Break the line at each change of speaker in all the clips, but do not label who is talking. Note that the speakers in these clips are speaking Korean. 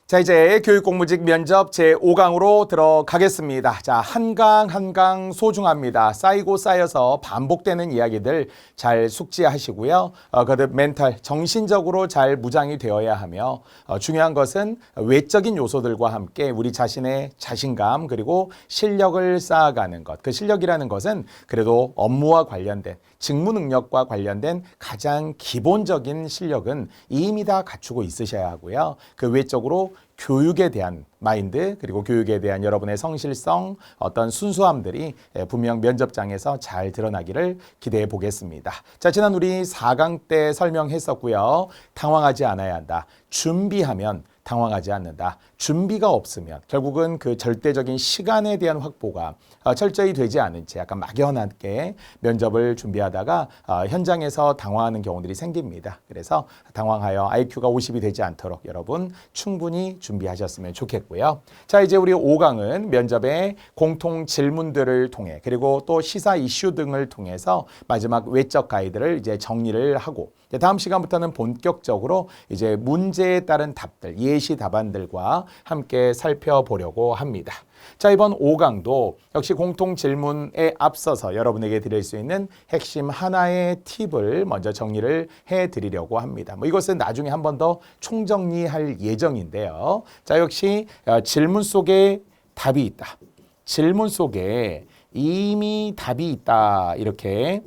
자, 이제 교육공무직 면접 제5강으로 들어가겠습니다. 자, 한 강 한 강 소중합니다. 쌓이고 쌓여서 반복되는 이야기들 잘 숙지하시고요. 그다음 멘탈, 정신적으로 잘 무장이 되어야 하며 중요한 것은 외적인 요소들과 함께 우리 자신의 자신감 그리고 실력을 쌓아가는 것. 그 실력이라는 것은 그래도 업무와 관련된 직무 능력과 관련된 가장 기본적인 실력은 이미 다 갖추고 있으셔야 하고요. 그 외적으로 교육에 대한 마인드 그리고 교육에 대한 여러분의 성실성 어떤 순수함들이 분명 면접장에서 잘 드러나기를 기대해 보겠습니다. 자, 지난 우리 4강 때 설명했었고요. 당황하지 않아야 한다. 준비하면 당황하지 않는다. 준비가 없으면 결국은 그 절대적인 시간에 대한 확보가 철저히 되지 않은 채 약간 막연하게 면접을 준비하다가 현장에서 당황하는 경우들이 생깁니다. 그래서 당황하여 IQ가 50이 되지 않도록 여러분 충분히 준비하셨으면 좋겠고요. 자, 이제 우리 5강은 면접의 공통 질문들을 통해 그리고 또 시사 이슈 등을 통해서 마지막 외적 가이드를 이제 정리를 하고 다음 시간부터는 본격적으로 이제 문제에 따른 답들, 예시 답안들과 함께 살펴보려고 합니다. 자, 이번 5강도 역시 공통 질문에 앞서서 여러분에게 드릴 수 있는 핵심 하나의 팁을 먼저 정리를 해드리려고 합니다. 이것은 나중에 한 번 더 총정리할 예정인데요. 자, 역시 질문 속에 답이 있다. 질문 속에 이미 답이 있다. 이렇게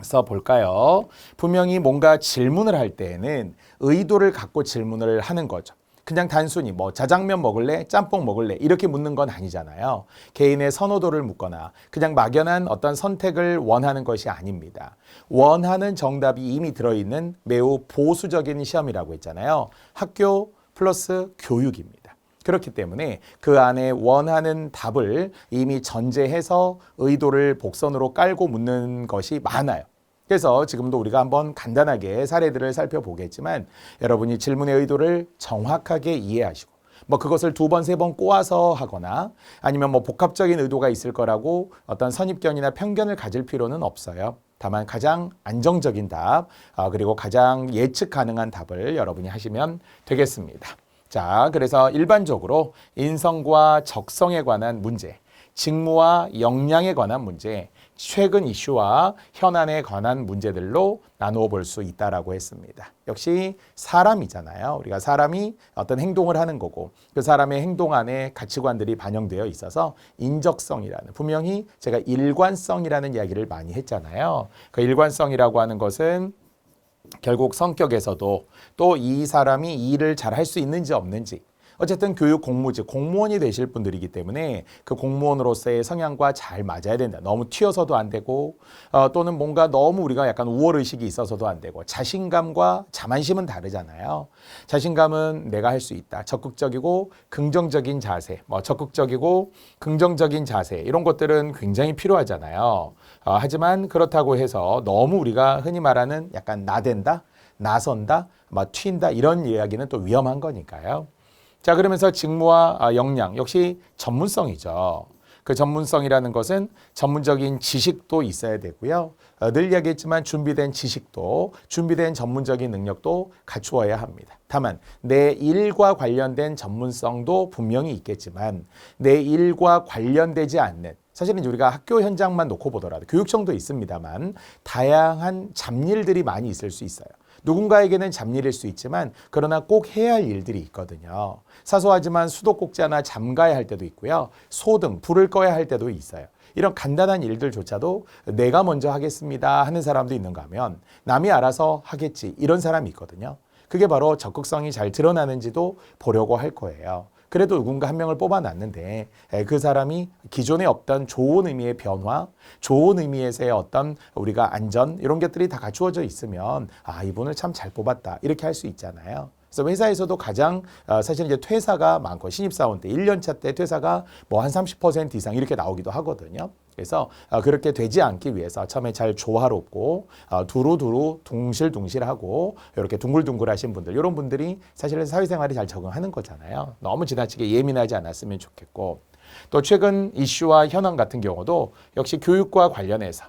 써볼까요? 분명히 뭔가 질문을 할 때에는 의도를 갖고 질문을 하는 거죠. 그냥 단순히 뭐 자장면 먹을래? 짬뽕 먹을래? 이렇게 묻는 건 아니잖아요. 개인의 선호도를 묻거나 그냥 막연한 어떤 선택을 원하는 것이 아닙니다. 원하는 정답이 이미 들어있는 매우 보수적인 시험이라고 했잖아요. 학교 플러스 교육입니다. 그렇기 때문에 그 안에 원하는 답을 이미 전제해서 의도를 복선으로 깔고 묻는 것이 많아요. 그래서 지금도 우리가 한번 간단하게 사례들을 살펴보겠지만 여러분이 질문의 의도를 정확하게 이해하시고 그것을 2번, 3번 꼬아서 하거나 아니면 복합적인 의도가 있을 거라고 어떤 선입견이나 편견을 가질 필요는 없어요. 다만 가장 안정적인 답 그리고 가장 예측 가능한 답을 여러분이 하시면 되겠습니다. 자, 그래서 일반적으로 인성과 적성에 관한 문제, 직무와 역량에 관한 문제, 최근 이슈와 현안에 관한 문제들로 나누어 볼 수 있다라고 했습니다. 역시 사람이잖아요. 우리가 사람이 어떤 행동을 하는 거고 그 사람의 행동 안에 가치관들이 반영되어 있어서 인적성이라는 분명히 제가 일관성이라는 이야기를 많이 했잖아요. 그 일관성이라고 하는 것은 결국 성격에서도 또 이 사람이 이 일을 잘 할 수 있는지 없는지 어쨌든 교육 공무직, 공무원이 되실 분들이기 때문에 그 공무원으로서의 성향과 잘 맞아야 된다. 너무 튀어서도 안 되고 또는 뭔가 너무 우리가 약간 우월의식이 있어서도 안 되고 자신감과 자만심은 다르잖아요. 자신감은 내가 할 수 있다. 적극적이고 긍정적인 자세, 적극적이고 긍정적인 자세 이런 것들은 굉장히 필요하잖아요. 하지만 그렇다고 해서 너무 우리가 흔히 말하는 약간 나댄다, 나선다, 튄다 이런 이야기는 또 위험한 거니까요. 자, 그러면서 직무와 역량 역시 전문성이죠. 그 전문성이라는 것은 전문적인 지식도 있어야 되고요. 늘 이야기했지만 준비된 지식도 준비된 전문적인 능력도 갖추어야 합니다. 다만 내 일과 관련된 전문성도 분명히 있겠지만 내 일과 관련되지 않는 사실은 우리가 학교 현장만 놓고 보더라도 교육청도 있습니다만 다양한 잡일들이 많이 있을 수 있어요. 누군가에게는 잡일일 수 있지만 그러나 꼭 해야 할 일들이 있거든요. 사소하지만 수도꼭지나 잠가야 할 때도 있고요. 소등, 불을 꺼야 할 때도 있어요. 이런 간단한 일들조차도 내가 먼저 하겠습니다 하는 사람도 있는가 하면 남이 알아서 하겠지 이런 사람이 있거든요. 그게 바로 적극성이 잘 드러나는지도 보려고 할 거예요. 그래도 누군가 한 명을 뽑아놨는데 그 사람이 기존에 없던 좋은 의미의 변화, 좋은 의미에서의 어떤 우리가 안전 이런 것들이 다 갖추어져 있으면 이분을 참 잘 뽑았다 이렇게 할 수 있잖아요. 그래서 회사에서도 가장 사실 이제 퇴사가 많고 신입사원 때 1년차 때 퇴사가 한 30% 이상 이렇게 나오기도 하거든요. 그래서 그렇게 되지 않기 위해서 처음에 잘 조화롭고 두루두루 둥실둥실하고 이렇게 둥글둥글하신 분들 이런 분들이 사실은 사회생활에 잘 적응하는 거잖아요. 너무 지나치게 예민하지 않았으면 좋겠고 또 최근 이슈와 현안 같은 경우도 역시 교육과 관련해서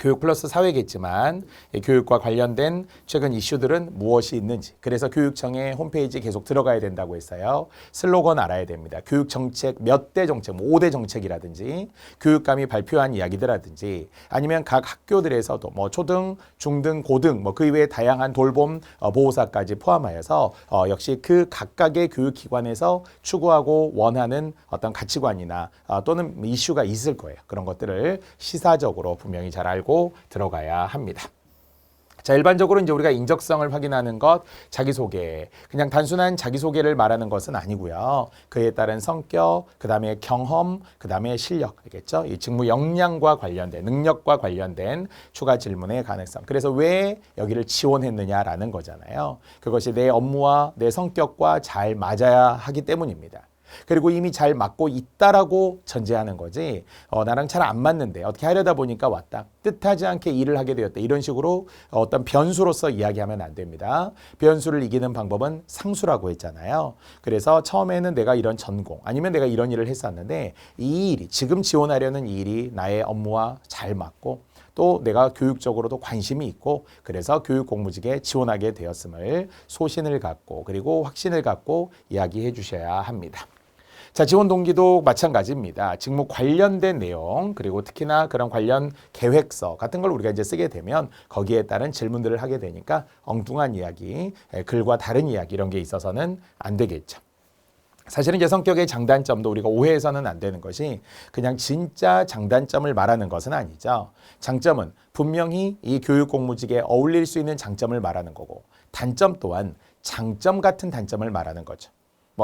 교육 플러스 사회겠지만 교육과 관련된 최근 이슈들은 무엇이 있는지, 그래서 교육청의 홈페이지 계속 들어가야 된다고 했어요. 슬로건 알아야 됩니다. 교육 정책 몇 대 정책, 5대 정책이라든지 교육감이 발표한 이야기들라든지 아니면 각 학교들에서도 초등, 중등, 고등 그 이외에 다양한 돌봄 보호사까지 포함하여서 역시 그 각각의 교육기관에서 추구하고 원하는 어떤 가치관이나 또는 이슈가 있을 거예요. 그런 것들을 시사적으로 분명히 잘 알고 들어가야 합니다. 자, 일반적으로 이제 우리가 인적성을 확인하는 것, 자기소개. 그냥 단순한 자기소개를 말하는 것은 아니고요. 그에 따른 성격, 그 다음에 경험, 그 다음에 실력, 알겠죠? 이 직무 역량과 관련된, 능력과 관련된 추가 질문의 가능성. 그래서 왜 여기를 지원했느냐라는 거잖아요. 그것이 내 업무와 내 성격과 잘 맞아야 하기 때문입니다. 그리고 이미 잘 맞고 있다라고 전제하는 거지, 나랑 잘 안 맞는데 어떻게 하려다 보니까 왔다, 뜻하지 않게 일을 하게 되었다, 이런 식으로 어떤 변수로서 이야기하면 안 됩니다. 변수를 이기는 방법은 상수라고 했잖아요. 그래서 처음에는 내가 이런 전공 아니면 내가 이런 일을 했었는데 이 일이, 지금 지원하려는 이 일이 나의 업무와 잘 맞고 또 내가 교육적으로도 관심이 있고 그래서 교육 공무직에 지원하게 되었음을 소신을 갖고 그리고 확신을 갖고 이야기해 주셔야 합니다. 자, 지원 동기도 마찬가지입니다. 직무 관련된 내용, 그리고 특히나 그런 관련 계획서 같은 걸 우리가 이제 쓰게 되면 거기에 따른 질문들을 하게 되니까 엉뚱한 이야기, 글과 다른 이야기 이런 게 있어서는 안 되겠죠. 사실은 이제 성격의 장단점도 우리가 오해해서는 안 되는 것이 그냥 진짜 장단점을 말하는 것은 아니죠. 장점은 분명히 이 교육 공무직에 어울릴 수 있는 장점을 말하는 거고, 단점 또한 장점 같은 단점을 말하는 거죠.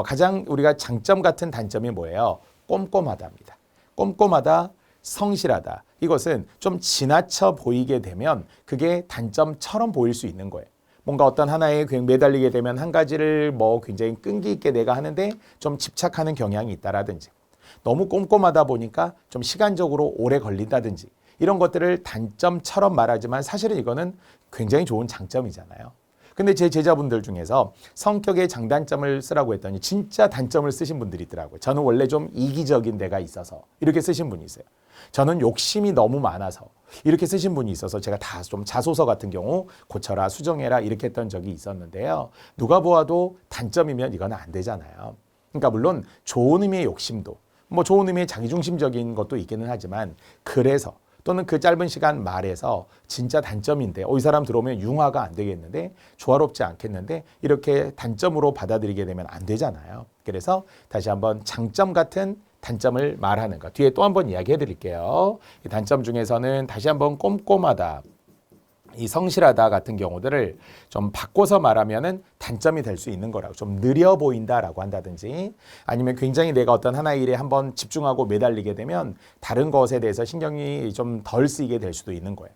가장 우리가 장점 같은 단점이 뭐예요? 꼼꼼하다입니다. 꼼꼼하다, 성실하다. 이것은 좀 지나쳐 보이게 되면 그게 단점처럼 보일 수 있는 거예요. 뭔가 어떤 하나에 매달리게 되면 한 가지를 굉장히 끈기 있게 내가 하는데 좀 집착하는 경향이 있다라든지, 너무 꼼꼼하다 보니까 좀 시간적으로 오래 걸린다든지, 이런 것들을 단점처럼 말하지만 사실은 이거는 굉장히 좋은 장점이잖아요. 근데 제 제자분들 중에서 성격의 장단점을 쓰라고 했더니 진짜 단점을 쓰신 분들이 있더라고요. 저는 원래 좀 이기적인 데가 있어서 이렇게 쓰신 분이 있어요. 저는 욕심이 너무 많아서 이렇게 쓰신 분이 있어서 제가 다 좀 자소서 같은 경우 고쳐라, 수정해라 이렇게 했던 적이 있었는데요. 누가 보아도 단점이면 이건 안 되잖아요. 그러니까 물론 좋은 의미의 욕심도, 좋은 의미의 자기중심적인 것도 있기는 하지만, 그래서 또는 그 짧은 시간 말에서 진짜 단점인데 이 사람 들어오면 융화가 안 되겠는데, 조화롭지 않겠는데, 이렇게 단점으로 받아들이게 되면 안 되잖아요. 그래서 다시 한번 장점 같은 단점을 말하는 것, 뒤에 또 한번 이야기해 드릴게요. 이 단점 중에서는 다시 한번 꼼꼼하다, 이 성실하다 같은 경우들을 좀 바꿔서 말하면은 단점이 될 수 있는 거라고, 좀 느려 보인다라고 한다든지, 아니면 굉장히 내가 어떤 하나의 일에 한번 집중하고 매달리게 되면 다른 것에 대해서 신경이 좀 덜 쓰이게 될 수도 있는 거예요.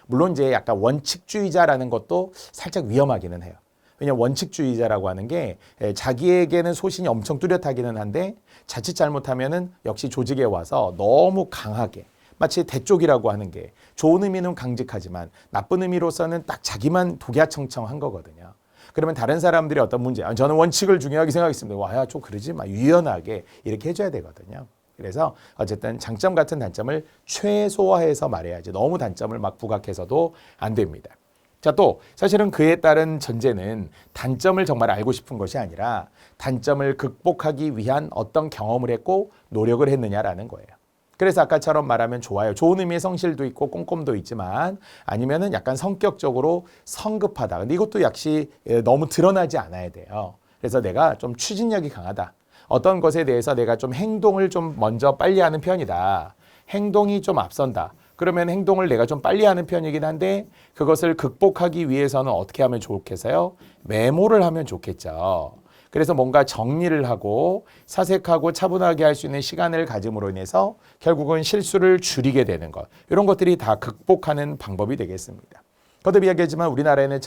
물론 이제 약간 원칙주의자라는 것도 살짝 위험하기는 해요. 왜냐하면 원칙주의자라고 하는 게 자기에게는 소신이 엄청 뚜렷하기는 한데 자칫 잘못하면은 역시 조직에 와서 너무 강하게, 마치 대쪽이라고 하는 게 좋은 의미는 강직하지만 나쁜 의미로서는 딱 자기만 독야청청한 거거든요. 그러면 다른 사람들이 어떤 문제, 저는 원칙을 중요하게 생각했습니다. 와야 좀 그러지 마, 유연하게 이렇게 해줘야 되거든요. 그래서 어쨌든 장점 같은 단점을 최소화해서 말해야지 너무 단점을 막 부각해서도 안 됩니다. 자, 또 사실은 그에 따른 전제는 단점을 정말 알고 싶은 것이 아니라 단점을 극복하기 위한 어떤 경험을 했고 노력을 했느냐라는 거예요. 그래서 아까처럼 말하면 좋아요. 좋은 의미의 성실도 있고 꼼꼼도 있지만, 아니면은 약간 성격적으로 성급하다. 근데 이것도 역시 너무 드러나지 않아야 돼요. 그래서 내가 좀 추진력이 강하다. 어떤 것에 대해서 내가 좀 행동을 좀 먼저 빨리 하는 편이다. 행동이 좀 앞선다. 그러면 행동을 내가 좀 빨리 하는 편이긴 한데 그것을 극복하기 위해서는 어떻게 하면 좋겠어요? 메모를 하면 좋겠죠. 그래서 뭔가 정리를 하고 사색하고 차분하게 할 수 있는 시간을 가짐으로 인해서 결국은 실수를 줄이게 되는 것, 이런 것들이 다 극복하는 방법이 되겠습니다. 거듭 이야기하지만 우리나라에는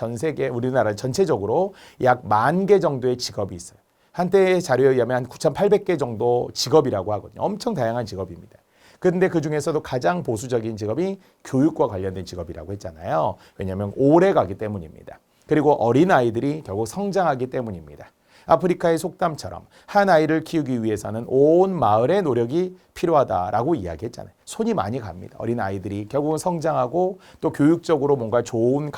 우리나라 전체적으로 약 10,000개 정도의 직업이 있어요. 한때의 자료에 의하면 한 9,800개 정도 직업이라고 하거든요. 엄청 다양한 직업입니다. 그런데 그 중에서도 가장 보수적인 직업이 교육과 관련된 직업이라고 했잖아요. 왜냐하면 오래 가기 때문입니다. 그리고 어린아이들이 결국 성장하기 때문입니다. 아프리카의 속담처럼 한 아이를 키우기 위해서는 온 마을의 노력이 필요하다라고 이야기했잖아요. 손이 많이 갑니다. 어린 아이들이 결국은 성장하고 또 교육적으로 뭔가 좋은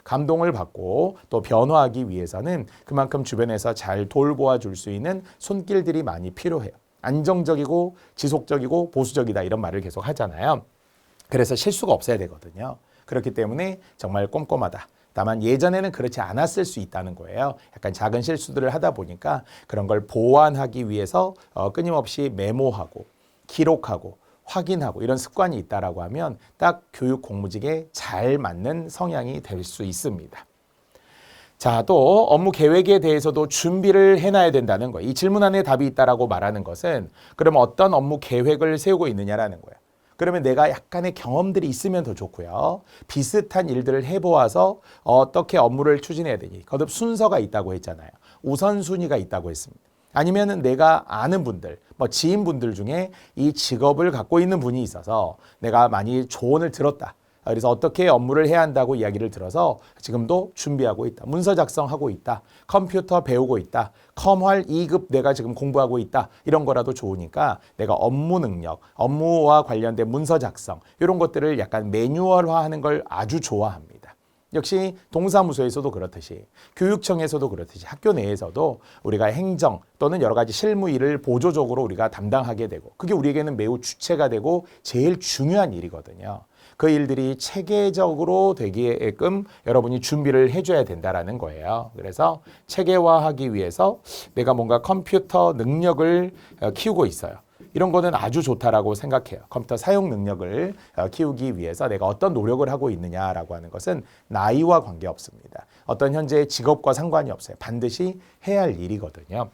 감동을 받고 또 변화하기 위해서는 그만큼 주변에서 잘 돌보아 줄 수 있는 손길들이 많이 필요해요. 안정적이고 지속적이고 보수적이다 이런 말을 계속 하잖아요. 그래서 실수가 없어야 되거든요. 그렇기 때문에 정말 꼼꼼하다. 다만 예전에는 그렇지 않았을 수 있다는 거예요. 약간 작은 실수들을 하다 보니까 그런 걸 보완하기 위해서 끊임없이 메모하고 기록하고 확인하고 이런 습관이 있다라고 하면 딱 교육 공무직에 잘 맞는 성향이 될 수 있습니다. 자, 또 업무 계획에 대해서도 준비를 해놔야 된다는 거예요. 이 질문 안에 답이 있다라고 말하는 것은 그러면 어떤 업무 계획을 세우고 있느냐라는 거예요. 그러면 내가 약간의 경험들이 있으면 더 좋고요. 비슷한 일들을 해보아서 어떻게 업무를 추진해야 되니 거듭 순서가 있다고 했잖아요. 우선순위가 있다고 했습니다. 아니면은 내가 아는 분들, 지인분들 중에 이 직업을 갖고 있는 분이 있어서 내가 많이 조언을 들었다. 그래서 어떻게 업무를 해야 한다고 이야기를 들어서 지금도 준비하고 있다. 문서 작성하고 있다. 컴퓨터 배우고 있다. 컴활 2급 내가 지금 공부하고 있다. 이런 거라도 좋으니까 내가 업무 능력, 업무와 관련된 문서 작성 이런 것들을 약간 매뉴얼화하는 걸 아주 좋아합니다. 역시 동사무소에서도 그렇듯이 교육청에서도 그렇듯이 학교 내에서도 우리가 행정 또는 여러 가지 실무 일을 보조적으로 우리가 담당하게 되고 그게 우리에게는 매우 주체가 되고 제일 중요한 일이거든요. 그 일들이 체계적으로 되게끔 여러분이 준비를 해줘야 된다라는 거예요. 그래서 체계화하기 위해서 내가 뭔가 컴퓨터 능력을 키우고 있어요. 이런 거는 아주 좋다라고 생각해요. 컴퓨터 사용 능력을 키우기 위해서 내가 어떤 노력을 하고 있느냐라고 하는 것은 나이와 관계없습니다. 어떤 현재의 직업과 상관이 없어요. 반드시 해야 할 일이거든요.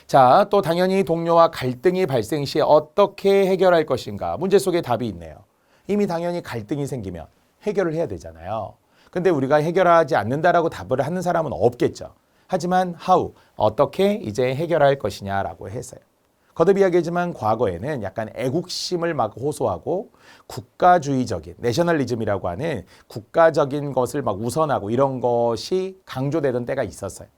자, 또 당연히 동료와 갈등이 발생 시 어떻게 해결할 것인가? 문제 속에 답이 있네요. 이미 당연히 갈등이 생기면 해결을 해야 되잖아요. 근데 우리가 해결하지 않는다라고 답을 하는 사람은 없겠죠. 하지만 how, 어떻게 이제 해결할 것이냐라고 했어요. 거듭 이야기하지만 과거에는 약간 애국심을 막 호소하고 국가주의적인 내셔널리즘이라고 하는 국가적인 것을 막 우선하고 이런 것이 강조되던 때가 있었어요.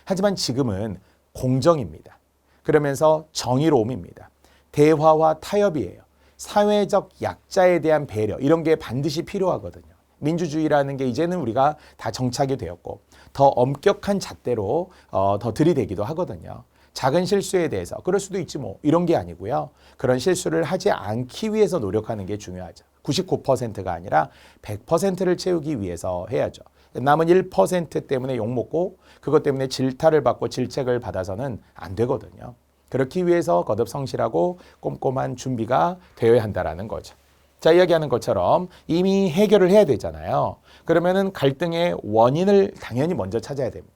하지만 지금은 공정입니다. 그러면서 정의로움입니다. 대화와 타협이에요. 사회적 약자에 대한 배려 이런 게 반드시 필요하거든요. 민주주의라는 게 이제는 우리가 다 정착이 되었고 더 엄격한 잣대로 더 들이대기도 하거든요. 작은 실수에 대해서 그럴 수도 있지 뭐 이런 게 아니고요. 그런 실수를 하지 않기 위해서 노력하는 게 중요하죠. 99%가 아니라 100%를 채우기 위해서 해야죠. 남은 1% 때문에 욕먹고 그것 때문에 질타를 받고 질책을 받아서는 안 되거든요. 그렇기 위해서 거듭 성실하고 꼼꼼한 준비가 되어야 한다는 거죠. 자, 이야기하는 것처럼 이미 해결을 해야 되잖아요. 그러면은 갈등의 원인을 당연히 먼저 찾아야 됩니다.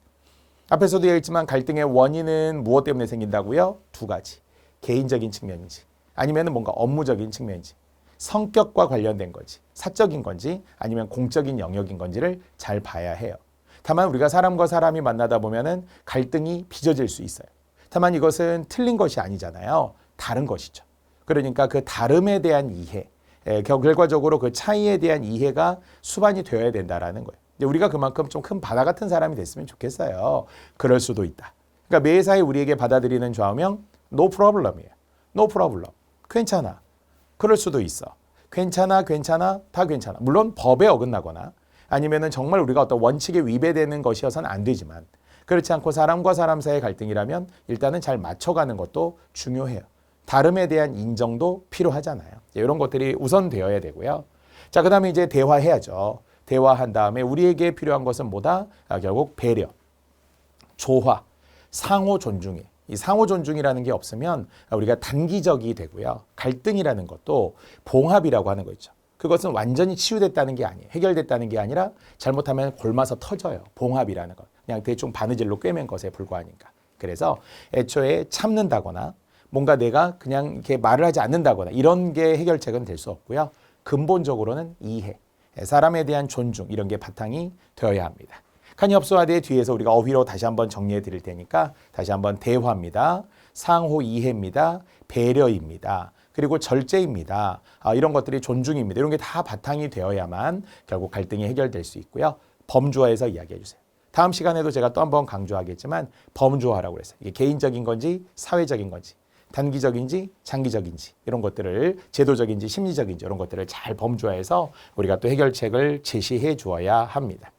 앞에서도 얘기했지만 갈등의 원인은 무엇 때문에 생긴다고요? 두 가지. 개인적인 측면인지 아니면 뭔가 업무적인 측면인지 성격과 관련된 건지 사적인 건지 아니면 공적인 영역인 건지를 잘 봐야 해요. 다만 우리가 사람과 사람이 만나다 보면은 갈등이 빚어질 수 있어요. 다만 이것은 틀린 것이 아니잖아요. 다른 것이죠. 그러니까 그 다름에 대한 이해, 결과적으로 그 차이에 대한 이해가 수반이 되어야 된다라는 거예요. 우리가 그만큼 좀 큰 바다 같은 사람이 됐으면 좋겠어요. 그럴 수도 있다. 그러니까 매사에 우리에게 받아들이는 좌우명 no problem이에요. no problem. 괜찮아. 그럴 수도 있어. 괜찮아, 괜찮아, 다 괜찮아. 물론 법에 어긋나거나 아니면은 정말 우리가 어떤 원칙에 위배되는 것이어서는 안 되지만 그렇지 않고 사람과 사람 사이의 갈등이라면 일단은 잘 맞춰가는 것도 중요해요. 다름에 대한 인정도 필요하잖아요. 이런 것들이 우선되어야 되고요. 자, 그 다음에 이제 대화해야죠. 대화한 다음에 우리에게 필요한 것은 뭐다? 결국 배려, 조화, 상호 존중이. 이 상호 존중이라는 게 없으면 우리가 단기적이 되고요. 갈등이라는 것도 봉합이라고 하는 거 있죠. 그것은 완전히 치유됐다는 게 아니에요. 해결됐다는 게 아니라 잘못하면 골마서 터져요. 봉합이라는 것. 그냥 대충 바느질로 꿰맨 것에 불과하니까. 그래서 애초에 참는다거나 뭔가 내가 그냥 이렇게 말을 하지 않는다거나 이런 게 해결책은 될 수 없고요. 근본적으로는 이해, 사람에 대한 존중 이런 게 바탕이 되어야 합니다. 칸이업소화대 뒤에서 우리가 어휘로 다시 한번 정리해 드릴 테니까 다시 한번 대화입니다. 상호 이해입니다. 배려입니다. 그리고 절제입니다. 이런 것들이 존중입니다. 이런 게 다 바탕이 되어야만 결국 갈등이 해결될 수 있고요. 범주화해서 이야기해 주세요. 다음 시간에도 제가 또 한번 강조하겠지만 범주화라고 그랬어요. 이게 개인적인 건지 사회적인 건지 단기적인지 장기적인지 이런 것들을 제도적인지 심리적인지 이런 것들을 잘 범주화해서 우리가 또 해결책을 제시해 주어야 합니다.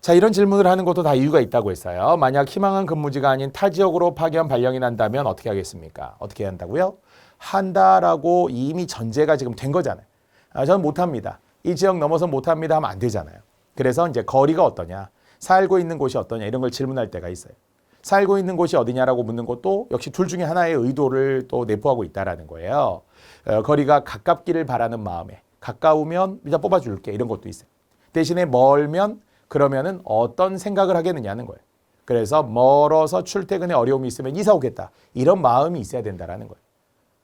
자, 이런 질문을 하는 것도 다 이유가 있다고 했어요. 만약 희망한 근무지가 아닌 타 지역으로 파견 발령이 난다면 어떻게 하겠습니까? 어떻게 한다고요? 한다라고 이미 전제가 지금 된 거잖아요. 저는 못합니다. 이 지역 넘어서 못합니다 하면 안 되잖아요. 그래서 이제 거리가 어떠냐, 살고 있는 곳이 어떠냐 이런 걸 질문할 때가 있어요. 살고 있는 곳이 어디냐라고 묻는 것도 역시 둘 중에 하나의 의도를 또 내포하고 있다라는 거예요. 거리가 가깝기를 바라는 마음에 가까우면 이제 뽑아줄게 이런 것도 있어요. 대신에 멀면 그러면은 어떤 생각을 하겠느냐는 거예요. 그래서 멀어서 출퇴근에 어려움이 있으면 이사 오겠다 이런 마음이 있어야 된다라는 거예요.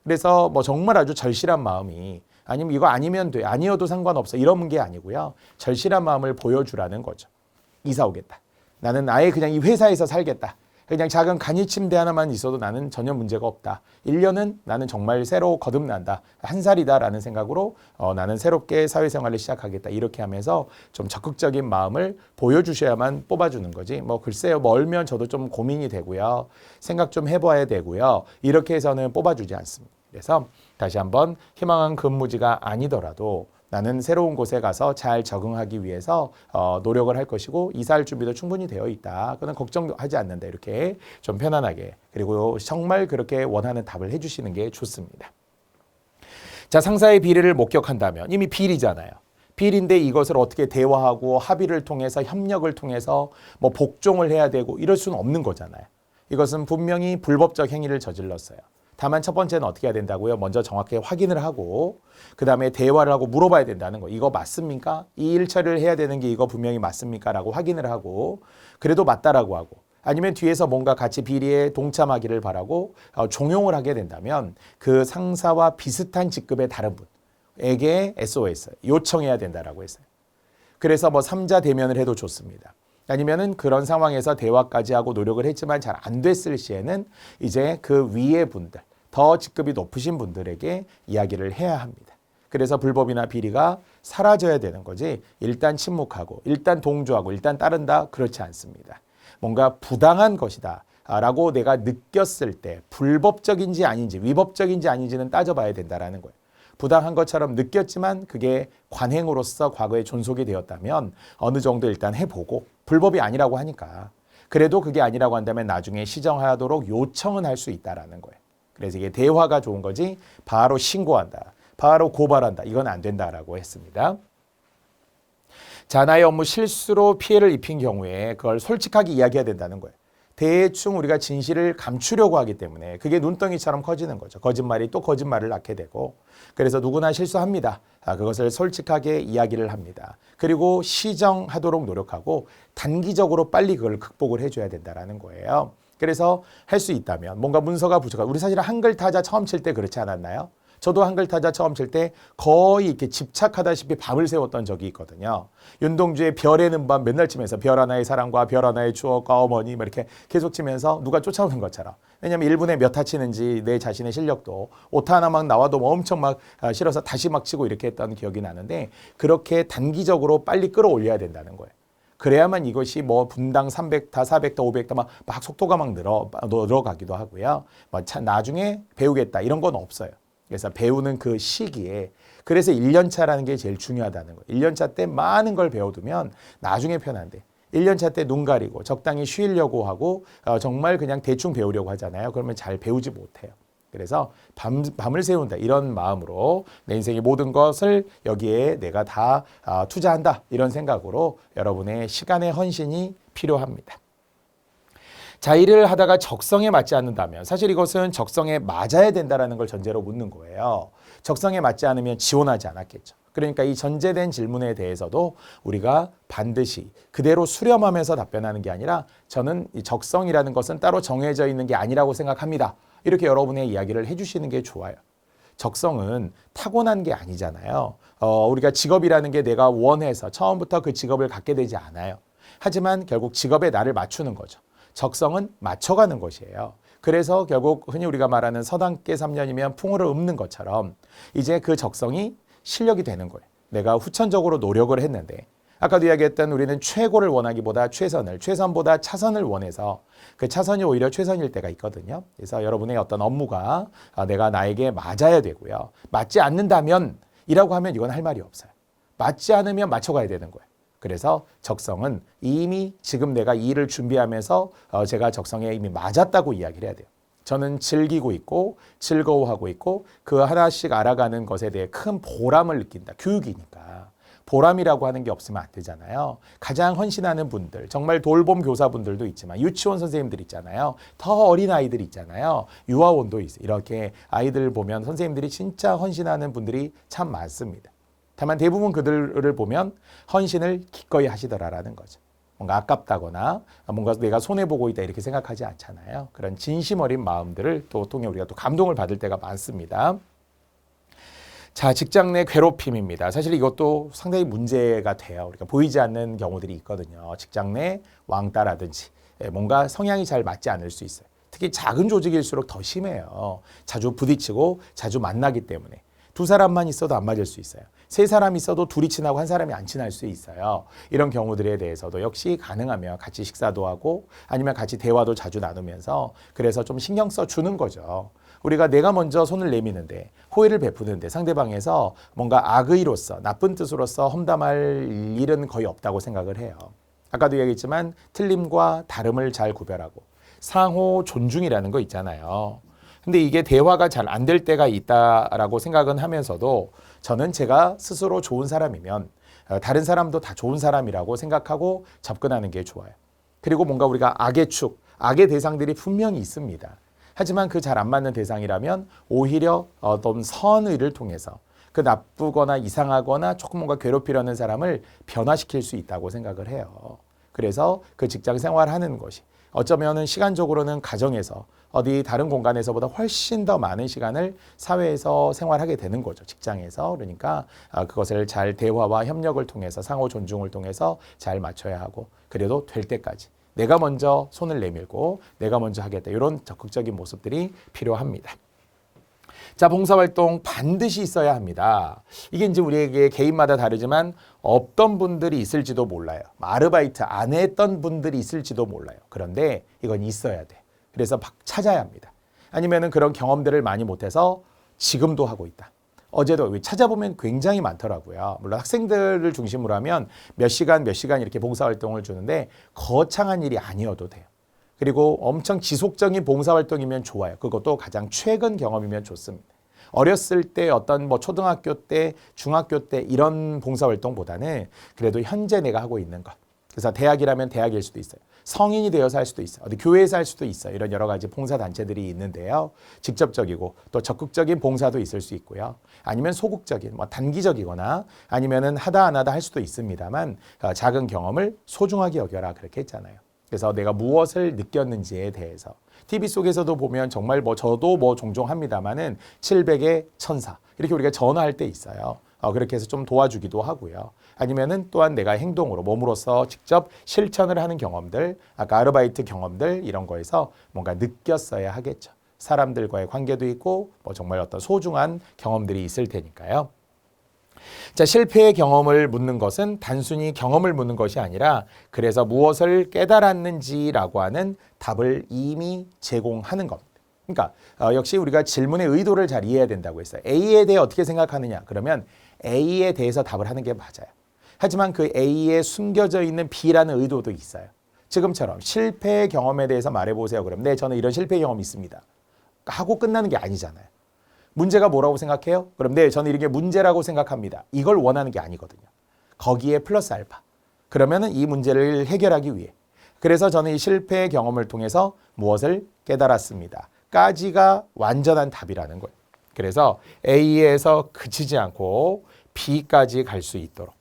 그래서 뭐 정말 아주 절실한 마음이 아니면 이거 아니면 돼 아니어도 상관없어 이런 게 아니고요. 절실한 마음을 보여주라는 거죠. 이사 오겠다. 나는 아예 그냥 이 회사에서 살겠다. 그냥 작은 간이 침대 하나만 있어도 나는 전혀 문제가 없다. 1년은 나는 정말 새로 거듭난다. 한 살이다라는 생각으로 나는 새롭게 사회생활을 시작하겠다. 이렇게 하면서 좀 적극적인 마음을 보여주셔야만 뽑아주는 거지. 뭐 글쎄요. 멀면 저도 좀 고민이 되고요. 생각 좀 해봐야 되고요. 이렇게 해서는 뽑아주지 않습니다. 그래서 다시 한번 희망한 근무지가 아니더라도 나는 새로운 곳에 가서 잘 적응하기 위해서 노력을 할 것이고 이사할 준비도 충분히 되어 있다. 그건 걱정하지 않는다. 이렇게 좀 편안하게 그리고 정말 그렇게 원하는 답을 해주시는 게 좋습니다. 자, 상사의 비리를 목격한다면 이미 비리잖아요. 비리인데 이것을 어떻게 대화하고 합의를 통해서 협력을 통해서 뭐 복종을 해야 되고 이럴 수는 없는 거잖아요. 이것은 분명히 불법적 행위를 저질렀어요. 다만 첫 번째는 어떻게 해야 된다고요? 먼저 정확하게 확인을 하고 그 다음에 대화를 하고 물어봐야 된다는 거. 이거 맞습니까? 이 일 처리를 해야 되는 게 이거 분명히 맞습니까? 라고 확인을 하고 그래도 맞다라고 하고 아니면 뒤에서 뭔가 같이 비리에 동참하기를 바라고 종용을 하게 된다면 그 상사와 비슷한 직급의 다른 분에게 SOS 요청해야 된다라고 했어요. 그래서 뭐 3자 대면을 해도 좋습니다. 아니면은 그런 상황에서 대화까지 하고 노력을 했지만 잘 안 됐을 시에는 이제 그 위의 분들, 더 직급이 높으신 분들에게 이야기를 해야 합니다. 그래서 불법이나 비리가 사라져야 되는 거지 일단 침묵하고 일단 동조하고 일단 따른다 그렇지 않습니다. 뭔가 부당한 것이다 라고 내가 느꼈을 때 불법적인지 아닌지 위법적인지 아닌지는 따져봐야 된다라는 거예요. 부당한 것처럼 느꼈지만 그게 관행으로서 과거에 존속이 되었다면 어느 정도 일단 해보고 불법이 아니라고 하니까 그래도 그게 아니라고 한다면 나중에 시정하도록 요청은 할 수 있다라는 거예요. 그래서 이게 대화가 좋은 거지 바로 신고한다, 바로 고발한다 이건 안 된다라고 했습니다. 자, 나의 업무 실수로 피해를 입힌 경우에 그걸 솔직하게 이야기해야 된다는 거예요. 대충 우리가 진실을 감추려고 하기 때문에 그게 눈덩이처럼 커지는 거죠. 거짓말이 또 거짓말을 낳게 되고 그래서 누구나 실수합니다. 그것을 솔직하게 이야기를 합니다. 그리고 시정하도록 노력하고 단기적으로 빨리 그걸 극복을 해줘야 된다는 거예요. 그래서 할 수 있다면 뭔가 문서가 부족하고 우리 사실 한글 타자 처음 칠 때 그렇지 않았나요? 저도 한글 타자 처음 칠 때 거의 이렇게 집착하다시피 밤을 새웠던 적이 있거든요. 윤동주의 별에는 밤 맨날 치면서 별 하나의 사랑과 별 하나의 추억과 어머니 이렇게 계속 치면서 누가 쫓아오는 것처럼. 왜냐하면 1분에 몇 타 치는지 내 자신의 실력도 오타 하나 막 나와도 엄청 막 싫어서 다시 막 치고 이렇게 했던 기억이 나는데 그렇게 단기적으로 빨리 끌어올려야 된다는 거예요. 그래야만 이것이 뭐 분당 300타, 400타, 500타 막 속도가 막 늘어가기도 하고요. 뭐 나중에 배우겠다 이런 건 없어요. 그래서 배우는 그 시기에 그래서 1년차라는 게 제일 중요하다는 거예요. 1년차 때 많은 걸 배워두면 나중에 편한데 1년차 때 눈 가리고 적당히 쉬려고 하고 정말 그냥 대충 배우려고 하잖아요. 그러면 잘 배우지 못해요. 그래서 밤을 새운다 이런 마음으로 내 인생의 모든 것을 여기에 내가 다 투자한다 이런 생각으로 여러분의 시간의 헌신이 필요합니다. 자, 일을 하다가 적성에 맞지 않는다면 사실 이것은 적성에 맞아야 된다는 걸 전제로 묻는 거예요. 적성에 맞지 않으면 지원하지 않았겠죠. 그러니까 이 전제된 질문에 대해서도 우리가 반드시 그대로 수렴하면서 답변하는 게 아니라 저는 이 적성이라는 것은 따로 정해져 있는 게 아니라고 생각합니다. 이렇게 여러분의 이야기를 해주시는 게 좋아요. 적성은 타고난 게 아니잖아요. 우리가 직업이라는 게 내가 원해서 처음부터 그 직업을 갖게 되지 않아요. 하지만 결국 직업에 나를 맞추는 거죠. 적성은 맞춰가는 것이에요. 그래서 결국 흔히 우리가 말하는 서당계 3년이면 풍어를 읊는 것처럼 이제 그 적성이 실력이 되는 거예요. 내가 후천적으로 노력을 했는데 아까도 이야기했던 우리는 최고를 원하기보다 최선을, 최선보다 차선을 원해서 그 차선이 오히려 최선일 때가 있거든요. 그래서 여러분의 어떤 업무가 내가 나에게 맞아야 되고요. 맞지 않는다면 이라고 하면 이건 할 말이 없어요. 맞지 않으면 맞춰가야 되는 거예요. 그래서 적성은 이미 지금 내가 이 일을 준비하면서 제가 적성에 이미 맞았다고 이야기를 해야 돼요. 저는 즐기고 있고 즐거워하고 있고 그 하나씩 알아가는 것에 대해 큰 보람을 느낀다. 교육이니까. 보람이라고 하는 게 없으면 안 되잖아요. 가장 헌신하는 분들, 정말 돌봄 교사분들도 있지만 유치원 선생님들 있잖아요. 더 어린 아이들 있잖아요. 유아원도 있어요. 이렇게 아이들 보면 선생님들이 진짜 헌신하는 분들이 참 많습니다. 다만 대부분 그들을 보면 헌신을 기꺼이 하시더라라는 거죠. 뭔가 아깝다거나 뭔가 내가 손해보고 있다 이렇게 생각하지 않잖아요. 그런 진심 어린 마음들을 또 통해 우리가 또 감동을 받을 때가 많습니다. 자, 직장 내 괴롭힘입니다. 사실 이것도 상당히 문제가 돼요. 우리가 보이지 않는 경우들이 있거든요. 직장 내 왕따라든지 뭔가 성향이 잘 맞지 않을 수 있어요. 특히 작은 조직일수록 더 심해요. 자주 부딪히고 자주 만나기 때문에. 두 사람만 있어도 안 맞을 수 있어요. 세 사람 있어도 둘이 친하고 한 사람이 안 친할 수 있어요. 이런 경우들에 대해서도 역시 가능하면 같이 식사도 하고 아니면 같이 대화도 자주 나누면서 그래서 좀 신경 써 주는 거죠. 우리가 내가 먼저 손을 내미는데 호의를 베푸는데 상대방에서 뭔가 악의로서 나쁜 뜻으로서 험담할 일은 거의 없다고 생각을 해요. 아까도 얘기했지만 틀림과 다름을 잘 구별하고 상호 존중이라는 거 있잖아요. 근데 이게 대화가 잘 안 될 때가 있다라고 생각은 하면서도 저는 제가 스스로 좋은 사람이면 다른 사람도 다 좋은 사람이라고 생각하고 접근하는 게 좋아요. 그리고 뭔가 우리가 악의 축, 악의 대상들이 분명히 있습니다. 하지만 그 잘 안 맞는 대상이라면 오히려 어떤 선의를 통해서 그 나쁘거나 이상하거나 조금 뭔가 괴롭히려는 사람을 변화시킬 수 있다고 생각을 해요. 그래서 그 직장 생활하는 것이 어쩌면은 시간적으로는 가정에서 어디 다른 공간에서보다 훨씬 더 많은 시간을 사회에서 생활하게 되는 거죠. 직장에서. 그러니까 그것을 잘 대화와 협력을 통해서 상호 존중을 통해서 잘 맞춰야 하고 그래도 될 때까지 내가 먼저 손을 내밀고 내가 먼저 하겠다. 이런 적극적인 모습들이 필요합니다. 자, 봉사활동 반드시 있어야 합니다. 이게 이제 우리에게 개인마다 다르지만 없던 분들이 있을지도 몰라요. 아르바이트 안 했던 분들이 있을지도 몰라요. 그런데 이건 있어야 돼. 그래서 찾아야 합니다. 아니면은 그런 경험들을 많이 못해서 지금도 하고 있다. 어제도 찾아보면 굉장히 많더라고요. 물론 학생들을 중심으로 하면 몇 시간 이렇게 봉사활동을 주는데 거창한 일이 아니어도 돼요. 그리고 엄청 지속적인 봉사활동이면 좋아요. 그것도 가장 최근 경험이면 좋습니다. 어렸을 때 어떤 초등학교 때, 중학교 때 이런 봉사활동보다는 그래도 현재 내가 하고 있는 것. 그래서 대학이라면 대학일 수도 있어요. 성인이 되어서 할 수도 있어요. 어디 교회에서 할 수도 있어요. 이런 여러 가지 봉사단체들이 있는데요. 직접적이고 또 적극적인 봉사도 있을 수 있고요. 아니면 소극적인, 단기적이거나 아니면은 하다 안 하다 할 수도 있습니다만 작은 경험을 소중하게 여겨라 그렇게 했잖아요. 그래서 내가 무엇을 느꼈는지에 대해서 TV 속에서도 보면 정말 저도 종종 합니다만은 700의 천사 이렇게 우리가 전화할 때 있어요. 그렇게 해서 좀 도와주기도 하고요. 아니면은 또한 내가 행동으로 몸으로서 직접 실천을 하는 경험들, 아까 아르바이트 경험들 이런 거에서 뭔가 느꼈어야 하겠죠. 사람들과의 관계도 있고 정말 어떤 소중한 경험들이 있을 테니까요. 자, 실패의 경험을 묻는 것은 단순히 경험을 묻는 것이 아니라 그래서 무엇을 깨달았는지라고 하는 답을 이미 제공하는 겁니다. 그러니까 역시 우리가 질문의 의도를 잘 이해해야 된다고 했어요. A에 대해 어떻게 생각하느냐? 그러면 A에 대해서 답을 하는 게 맞아요. 하지만 그 A에 숨겨져 있는 B라는 의도도 있어요. 지금처럼 실패의 경험에 대해서 말해보세요. 그럼 네, 저는 이런 실패 경험이 있습니다. 하고 끝나는 게 아니잖아요. 문제가 뭐라고 생각해요? 그럼 네, 저는 이게 문제라고 생각합니다. 이걸 원하는 게 아니거든요. 거기에 플러스 알파. 그러면은 이 문제를 해결하기 위해. 그래서 저는 이 실패의 경험을 통해서 무엇을 깨달았습니다. 까지가 완전한 답이라는 거예요. 그래서 A에서 그치지 않고 B까지 갈 수 있도록.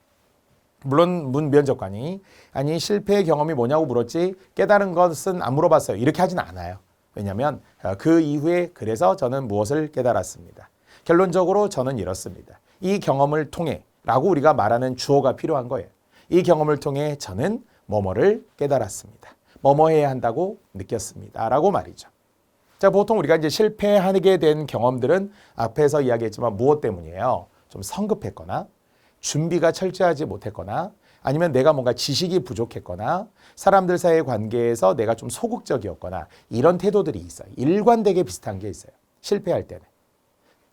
물론 문 면접관이 아니 실패의 경험이 뭐냐고 물었지 깨달은 것은 안 물어봤어요. 이렇게 하진 않아요. 왜냐하면 그 이후에 그래서 저는 무엇을 깨달았습니다. 결론적으로 저는 이렇습니다. 이 경험을 통해 라고 우리가 말하는 주어가 필요한 거예요. 이 경험을 통해 저는 뭐뭐를 깨달았습니다. 뭐뭐 해야 한다고 느꼈습니다. 라고 말이죠. 자, 보통 우리가 이제 실패하게 된 경험들은 앞에서 이야기했지만 무엇 때문이에요? 좀 성급했거나 준비가 철저하지 못했거나 아니면 내가 뭔가 지식이 부족했거나 사람들 사이의 관계에서 내가 좀 소극적이었거나 이런 태도들이 있어요. 일관되게 비슷한 게 있어요. 실패할 때는.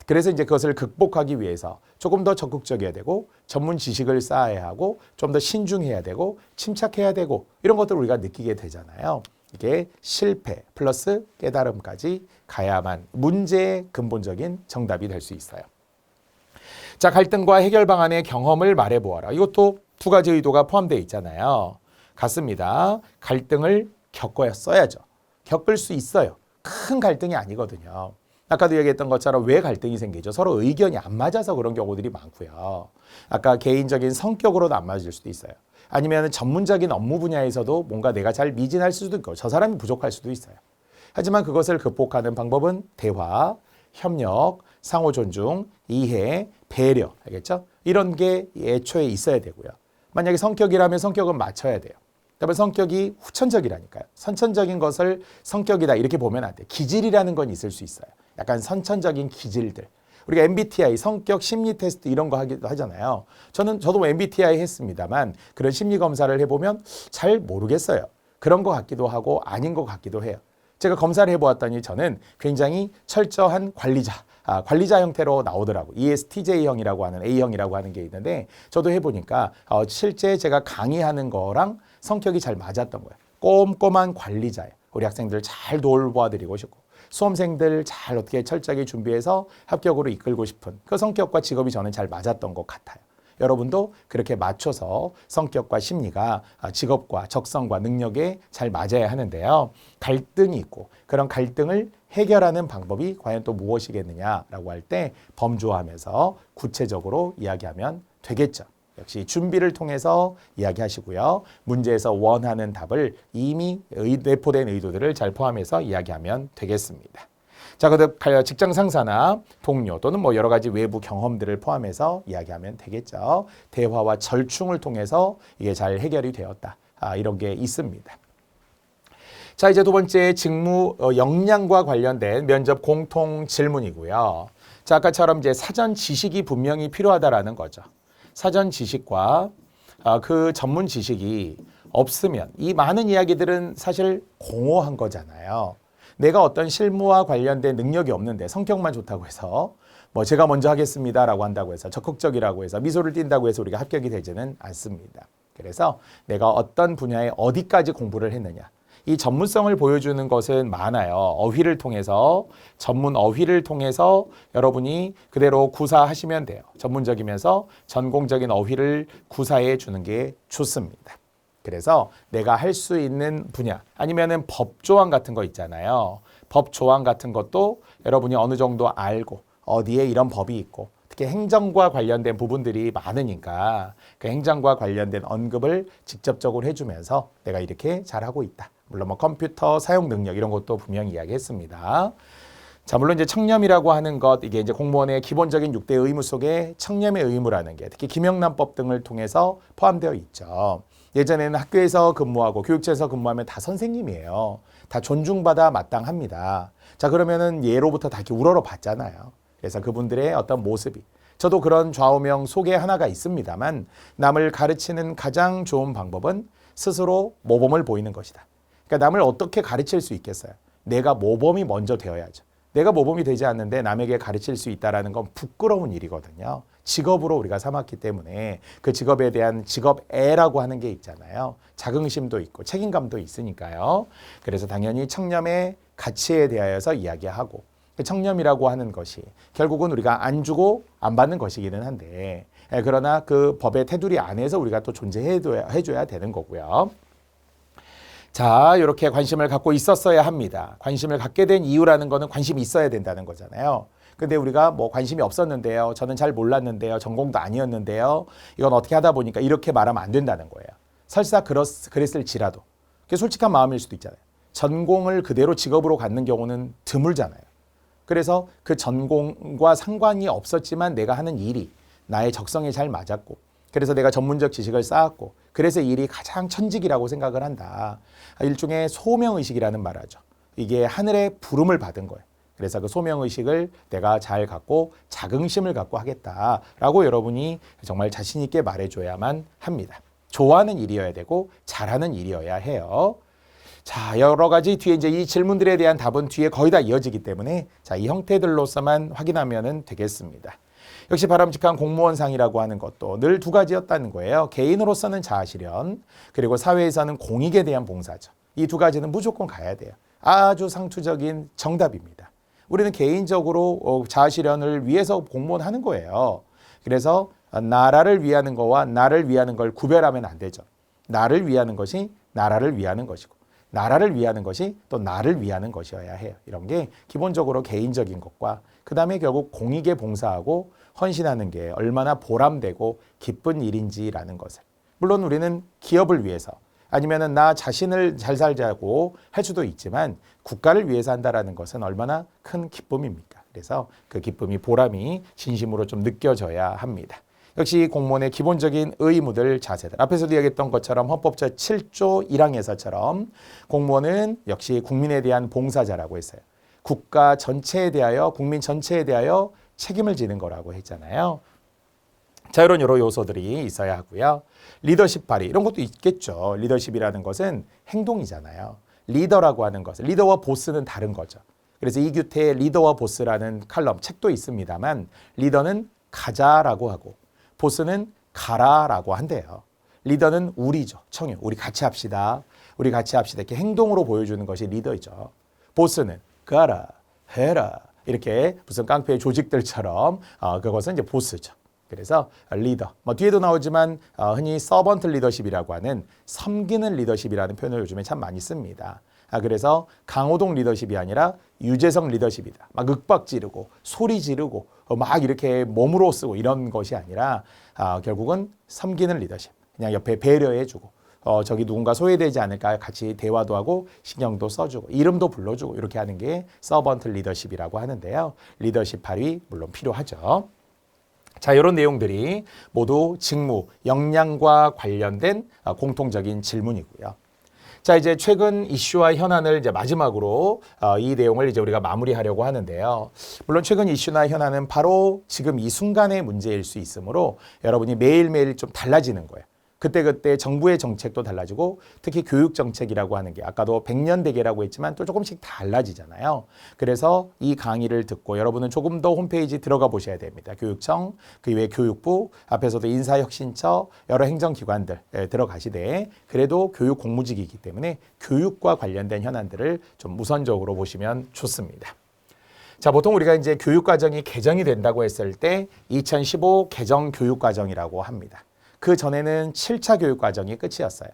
그래서 이제 그것을 극복하기 위해서 조금 더 적극적이어야 되고 전문 지식을 쌓아야 하고 좀 더 신중해야 되고 침착해야 되고 이런 것들을 우리가 느끼게 되잖아요. 이게 실패 플러스 깨달음까지 가야만 문제의 근본적인 정답이 될 수 있어요. 자, 갈등과 해결 방안의 경험을 말해보아라. 이것도 두 가지 의도가 포함되어 있잖아요. 같습니다. 갈등을 겪어야죠. 겪을 수 있어요. 큰 갈등이 아니거든요. 아까도 얘기했던 것처럼 왜 갈등이 생기죠? 서로 의견이 안 맞아서 그런 경우들이 많고요. 아까 개인적인 성격으로도 안 맞을 수도 있어요. 아니면 전문적인 업무 분야에서도 뭔가 내가 잘 미진할 수도 있고 저 사람이 부족할 수도 있어요. 하지만 그것을 극복하는 방법은 대화, 협력, 상호 존중, 이해, 배려, 알겠죠? 이런 게 애초에 있어야 되고요. 만약에 성격이라면 성격은 맞춰야 돼요. 그러면 성격이 후천적이라니까요. 선천적인 것을 성격이다 이렇게 보면 안 돼요. 기질이라는 건 있을 수 있어요. 약간 선천적인 기질들. 우리가 MBTI, 성격 심리 테스트 이런 거 하기도 하잖아요. 저도 MBTI 했습니다만 그런 심리 검사를 해보면 잘 모르겠어요. 그런 것 같기도 하고 아닌 것 같기도 해요. 제가 검사를 해보았더니 저는 굉장히 철저한 관리자 형태로 나오더라고요. ESTJ형이라고 하는 A형이라고 하는 게 있는데 저도 해보니까 실제 제가 강의하는 거랑 성격이 잘 맞았던 거예요. 꼼꼼한 관리자예요. 우리 학생들 잘 돌봐드리고 싶고 수험생들 잘 어떻게 철저하게 준비해서 합격으로 이끌고 싶은 그 성격과 직업이 저는 잘 맞았던 것 같아요. 여러분도 그렇게 맞춰서 성격과 심리가 직업과 적성과 능력에 잘 맞아야 하는데요. 갈등이 있고 그런 갈등을 해결하는 방법이 과연 또 무엇이겠느냐라고 할 때 범주화하면서 구체적으로 이야기하면 되겠죠. 역시 준비를 통해서 이야기하시고요. 문제에서 원하는 답을 이미 내포된 의도들을 잘 포함해서 이야기하면 되겠습니다. 자, 그다음 직장 상사나 동료 또는 뭐 여러 가지 외부 경험들을 포함해서 이야기하면 되겠죠. 대화와 절충을 통해서 이게 잘 해결이 되었다. 이런 게 있습니다. 자, 이제 두 번째 직무 역량과 관련된 면접 공통 질문이고요. 자, 아까처럼 이제 사전 지식이 분명히 필요하다라는 거죠. 사전 지식과 그 전문 지식이 없으면 이 많은 이야기들은 사실 공허한 거잖아요. 내가 어떤 실무와 관련된 능력이 없는데 성격만 좋다고 해서 뭐 제가 먼저 하겠습니다라고 한다고 해서 적극적이라고 해서 미소를 띈다고 해서 우리가 합격이 되지는 않습니다. 그래서 내가 어떤 분야에 어디까지 공부를 했느냐. 이 전문성을 보여주는 것은 많아요. 어휘를 통해서 전문 어휘를 통해서 여러분이 그대로 구사하시면 돼요. 전문적이면서 전공적인 어휘를 구사해 주는 게 좋습니다. 그래서 내가 할 수 있는 분야 아니면은 법 조항 같은 거 있잖아요. 법 조항 같은 것도 여러분이 어느 정도 알고 어디에 이런 법이 있고 특히 행정과 관련된 부분들이 많으니까 그 행정과 관련된 언급을 직접적으로 해주면서 내가 이렇게 잘하고 있다. 물론 뭐 컴퓨터 사용 능력 이런 것도 분명히 이야기했습니다. 자, 물론 이제 청렴이라고 하는 것, 이게 이제 공무원의 기본적인 6대 의무 속에 청렴의 의무라는 게 특히 김영란법 등을 통해서 포함되어 있죠. 예전에는 학교에서 근무하고 교육처에서 근무하면 다 선생님이에요. 다 존중받아 마땅합니다. 자, 그러면은 예로부터 다 이렇게 우러러 봤잖아요. 그래서 그분들의 어떤 모습이 저도 그런 좌우명 속에 하나가 있습니다만 남을 가르치는 가장 좋은 방법은 스스로 모범을 보이는 것이다. 그러니까 남을 어떻게 가르칠 수 있겠어요? 내가 모범이 먼저 되어야죠. 내가 모범이 되지 않는데 남에게 가르칠 수 있다는 건 부끄러운 일이거든요. 직업으로 우리가 삼았기 때문에 그 직업에 대한 직업애라고 하는 게 있잖아요. 자긍심도 있고 책임감도 있으니까요. 그래서 당연히 청렴의 가치에 대하여서 이야기하고 그 청렴이라고 하는 것이 결국은 우리가 안 주고 안 받는 것이기는 한데 그러나 그 법의 테두리 안에서 우리가 또 존재해줘야 되는 거고요. 자, 이렇게 관심을 갖고 있었어야 합니다. 관심을 갖게 된 이유라는 거는 관심이 있어야 된다는 거잖아요. 근데 우리가 뭐 관심이 없었는데요. 저는 잘 몰랐는데요. 전공도 아니었는데요. 이건 어떻게 하다 보니까 이렇게 말하면 안 된다는 거예요. 설사 그랬을지라도. 그게 솔직한 마음일 수도 있잖아요. 전공을 그대로 직업으로 갖는 경우는 드물잖아요. 그래서 그 전공과 상관이 없었지만 내가 하는 일이 나의 적성에 잘 맞았고 그래서 내가 전문적 지식을 쌓았고 그래서 이 일이 가장 천직이라고 생각을 한다. 일종의 소명의식이라는 말 하죠. 이게 하늘의 부름을 받은 거예요. 그래서 그 소명의식을 내가 잘 갖고 자긍심을 갖고 하겠다라고 여러분이 정말 자신 있게 말해줘야만 합니다. 좋아하는 일이어야 되고 잘하는 일이어야 해요. 자, 여러 가지 뒤에 이제 이 질문들에 대한 답은 뒤에 거의 다 이어지기 때문에 자, 이 형태들로서만 확인하면 되겠습니다. 역시 바람직한 공무원상이라고 하는 것도 늘 두 가지였다는 거예요. 개인으로서는 자아실현, 그리고 사회에서는 공익에 대한 봉사죠. 이 두 가지는 무조건 가야 돼요. 아주 상투적인 정답입니다. 우리는 개인적으로 자아실현을 위해서 공무원 하는 거예요. 그래서 나라를 위하는 거와 나를 위하는 걸 구별하면 안 되죠. 나를 위하는 것이 나라를 위하는 것이고 나라를 위하는 것이 또 나를 위하는 것이어야 해요. 이런 게 기본적으로 개인적인 것과 그 다음에 결국 공익에 봉사하고 헌신하는 게 얼마나 보람되고 기쁜 일인지라는 것을. 물론 우리는 기업을 위해서 아니면은 나 자신을 잘 살자고 할 수도 있지만 국가를 위해서 한다라는 것은 얼마나 큰 기쁨입니까? 그래서 그 기쁨이 보람이 진심으로 좀 느껴져야 합니다. 역시 공무원의 기본적인 의무들, 자세들. 앞에서도 이야기했던 것처럼 헌법 제7조 1항에서처럼 공무원은 역시 국민에 대한 봉사자라고 했어요. 국가 전체에 대하여, 국민 전체에 대하여 책임을 지는 거라고 했잖아요. 자, 이런 여러 요소들이 있어야 하고요. 리더십 발휘, 이런 것도 있겠죠. 리더십이라는 것은 행동이잖아요. 리더라고 하는 것은, 리더와 보스는 다른 거죠. 그래서 이규태의 리더와 보스라는 칼럼, 책도 있습니다만 리더는 가자라고 하고 보스는 가라라고 한대요. 리더는 우리죠. 청유. 우리 같이 합시다. 우리 같이 합시다. 이렇게 행동으로 보여주는 것이 리더이죠. 보스는 가라, 해라. 이렇게 무슨 깡패 조직들처럼 그것은 이제 보스죠. 그래서 리더. 뒤에도 나오지만 흔히 서번트 리더십이라고 하는 섬기는 리더십이라는 표현을 요즘에 참 많이 씁니다. 그래서 강호동 리더십이 아니라 유재석 리더십이다. 막 윽박 지르고 소리 지르고 막 이렇게 몸으로 쓰고 이런 것이 아니라 결국은 섬기는 리더십. 그냥 옆에 배려해주고 저기 누군가 소외되지 않을까 같이 대화도 하고 신경도 써주고 이름도 불러주고 이렇게 하는 게 서번트 리더십이라고 하는데요. 리더십 발휘 물론 필요하죠. 자, 이런 내용들이 모두 직무, 역량과 관련된 공통적인 질문이고요. 자, 이제 최근 이슈와 현안을 이제 마지막으로 이 내용을 이제 우리가 마무리하려고 하는데요. 물론 최근 이슈나 현안은 바로 지금 이 순간의 문제일 수 있으므로 여러분이 매일매일 좀 달라지는 거예요. 그때그때 정부의 정책도 달라지고 특히 교육 정책이라고 하는 게 아까도 100년 대계라고 했지만 또 조금씩 달라지잖아요. 그래서 이 강의를 듣고 여러분은 조금 더 홈페이지 들어가 보셔야 됩니다. 교육청, 그 이외에 교육부, 앞에서도 인사혁신처, 여러 행정기관들 들어가시되 그래도 교육 공무직이기 때문에 교육과 관련된 현안들을 좀 우선적으로 보시면 좋습니다. 자, 보통 우리가 이제 교육과정이 개정이 된다고 했을 때 2015 개정 교육과정이라고 합니다. 그 전에는 7차 교육과정이 끝이었어요.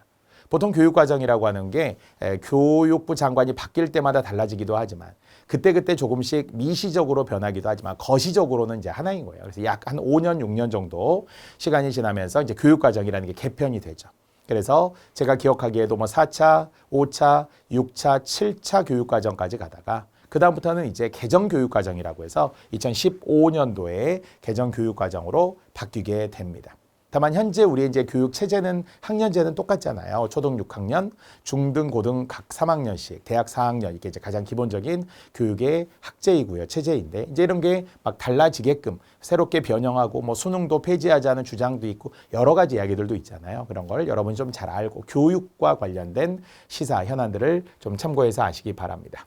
보통 교육과정이라고 하는 게 교육부 장관이 바뀔 때마다 달라지기도 하지만 그때그때 조금씩 미시적으로 변하기도 하지만 거시적으로는 이제 하나인 거예요. 그래서 약 한 5년, 6년 정도 시간이 지나면서 이제 교육과정이라는 게 개편이 되죠. 그래서 제가 기억하기에도 뭐 4차, 5차, 6차, 7차 교육과정까지 가다가 그다음부터는 이제 개정교육과정이라고 해서 2015년도에 개정교육과정으로 바뀌게 됩니다. 다만 현재 우리 이제 교육 체제는 학년제는 똑같잖아요. 초등 6학년, 중등, 고등 각 3학년씩, 대학 4학년 이게 이제 가장 기본적인 교육의 학제이고요, 체제인데 이제 이런 게 막 달라지게끔 새롭게 변형하고 뭐 수능도 폐지하자는 주장도 있고 여러 가지 이야기들도 있잖아요. 그런 걸 여러분이 좀 잘 알고 교육과 관련된 시사 현안들을 좀 참고해서 아시기 바랍니다.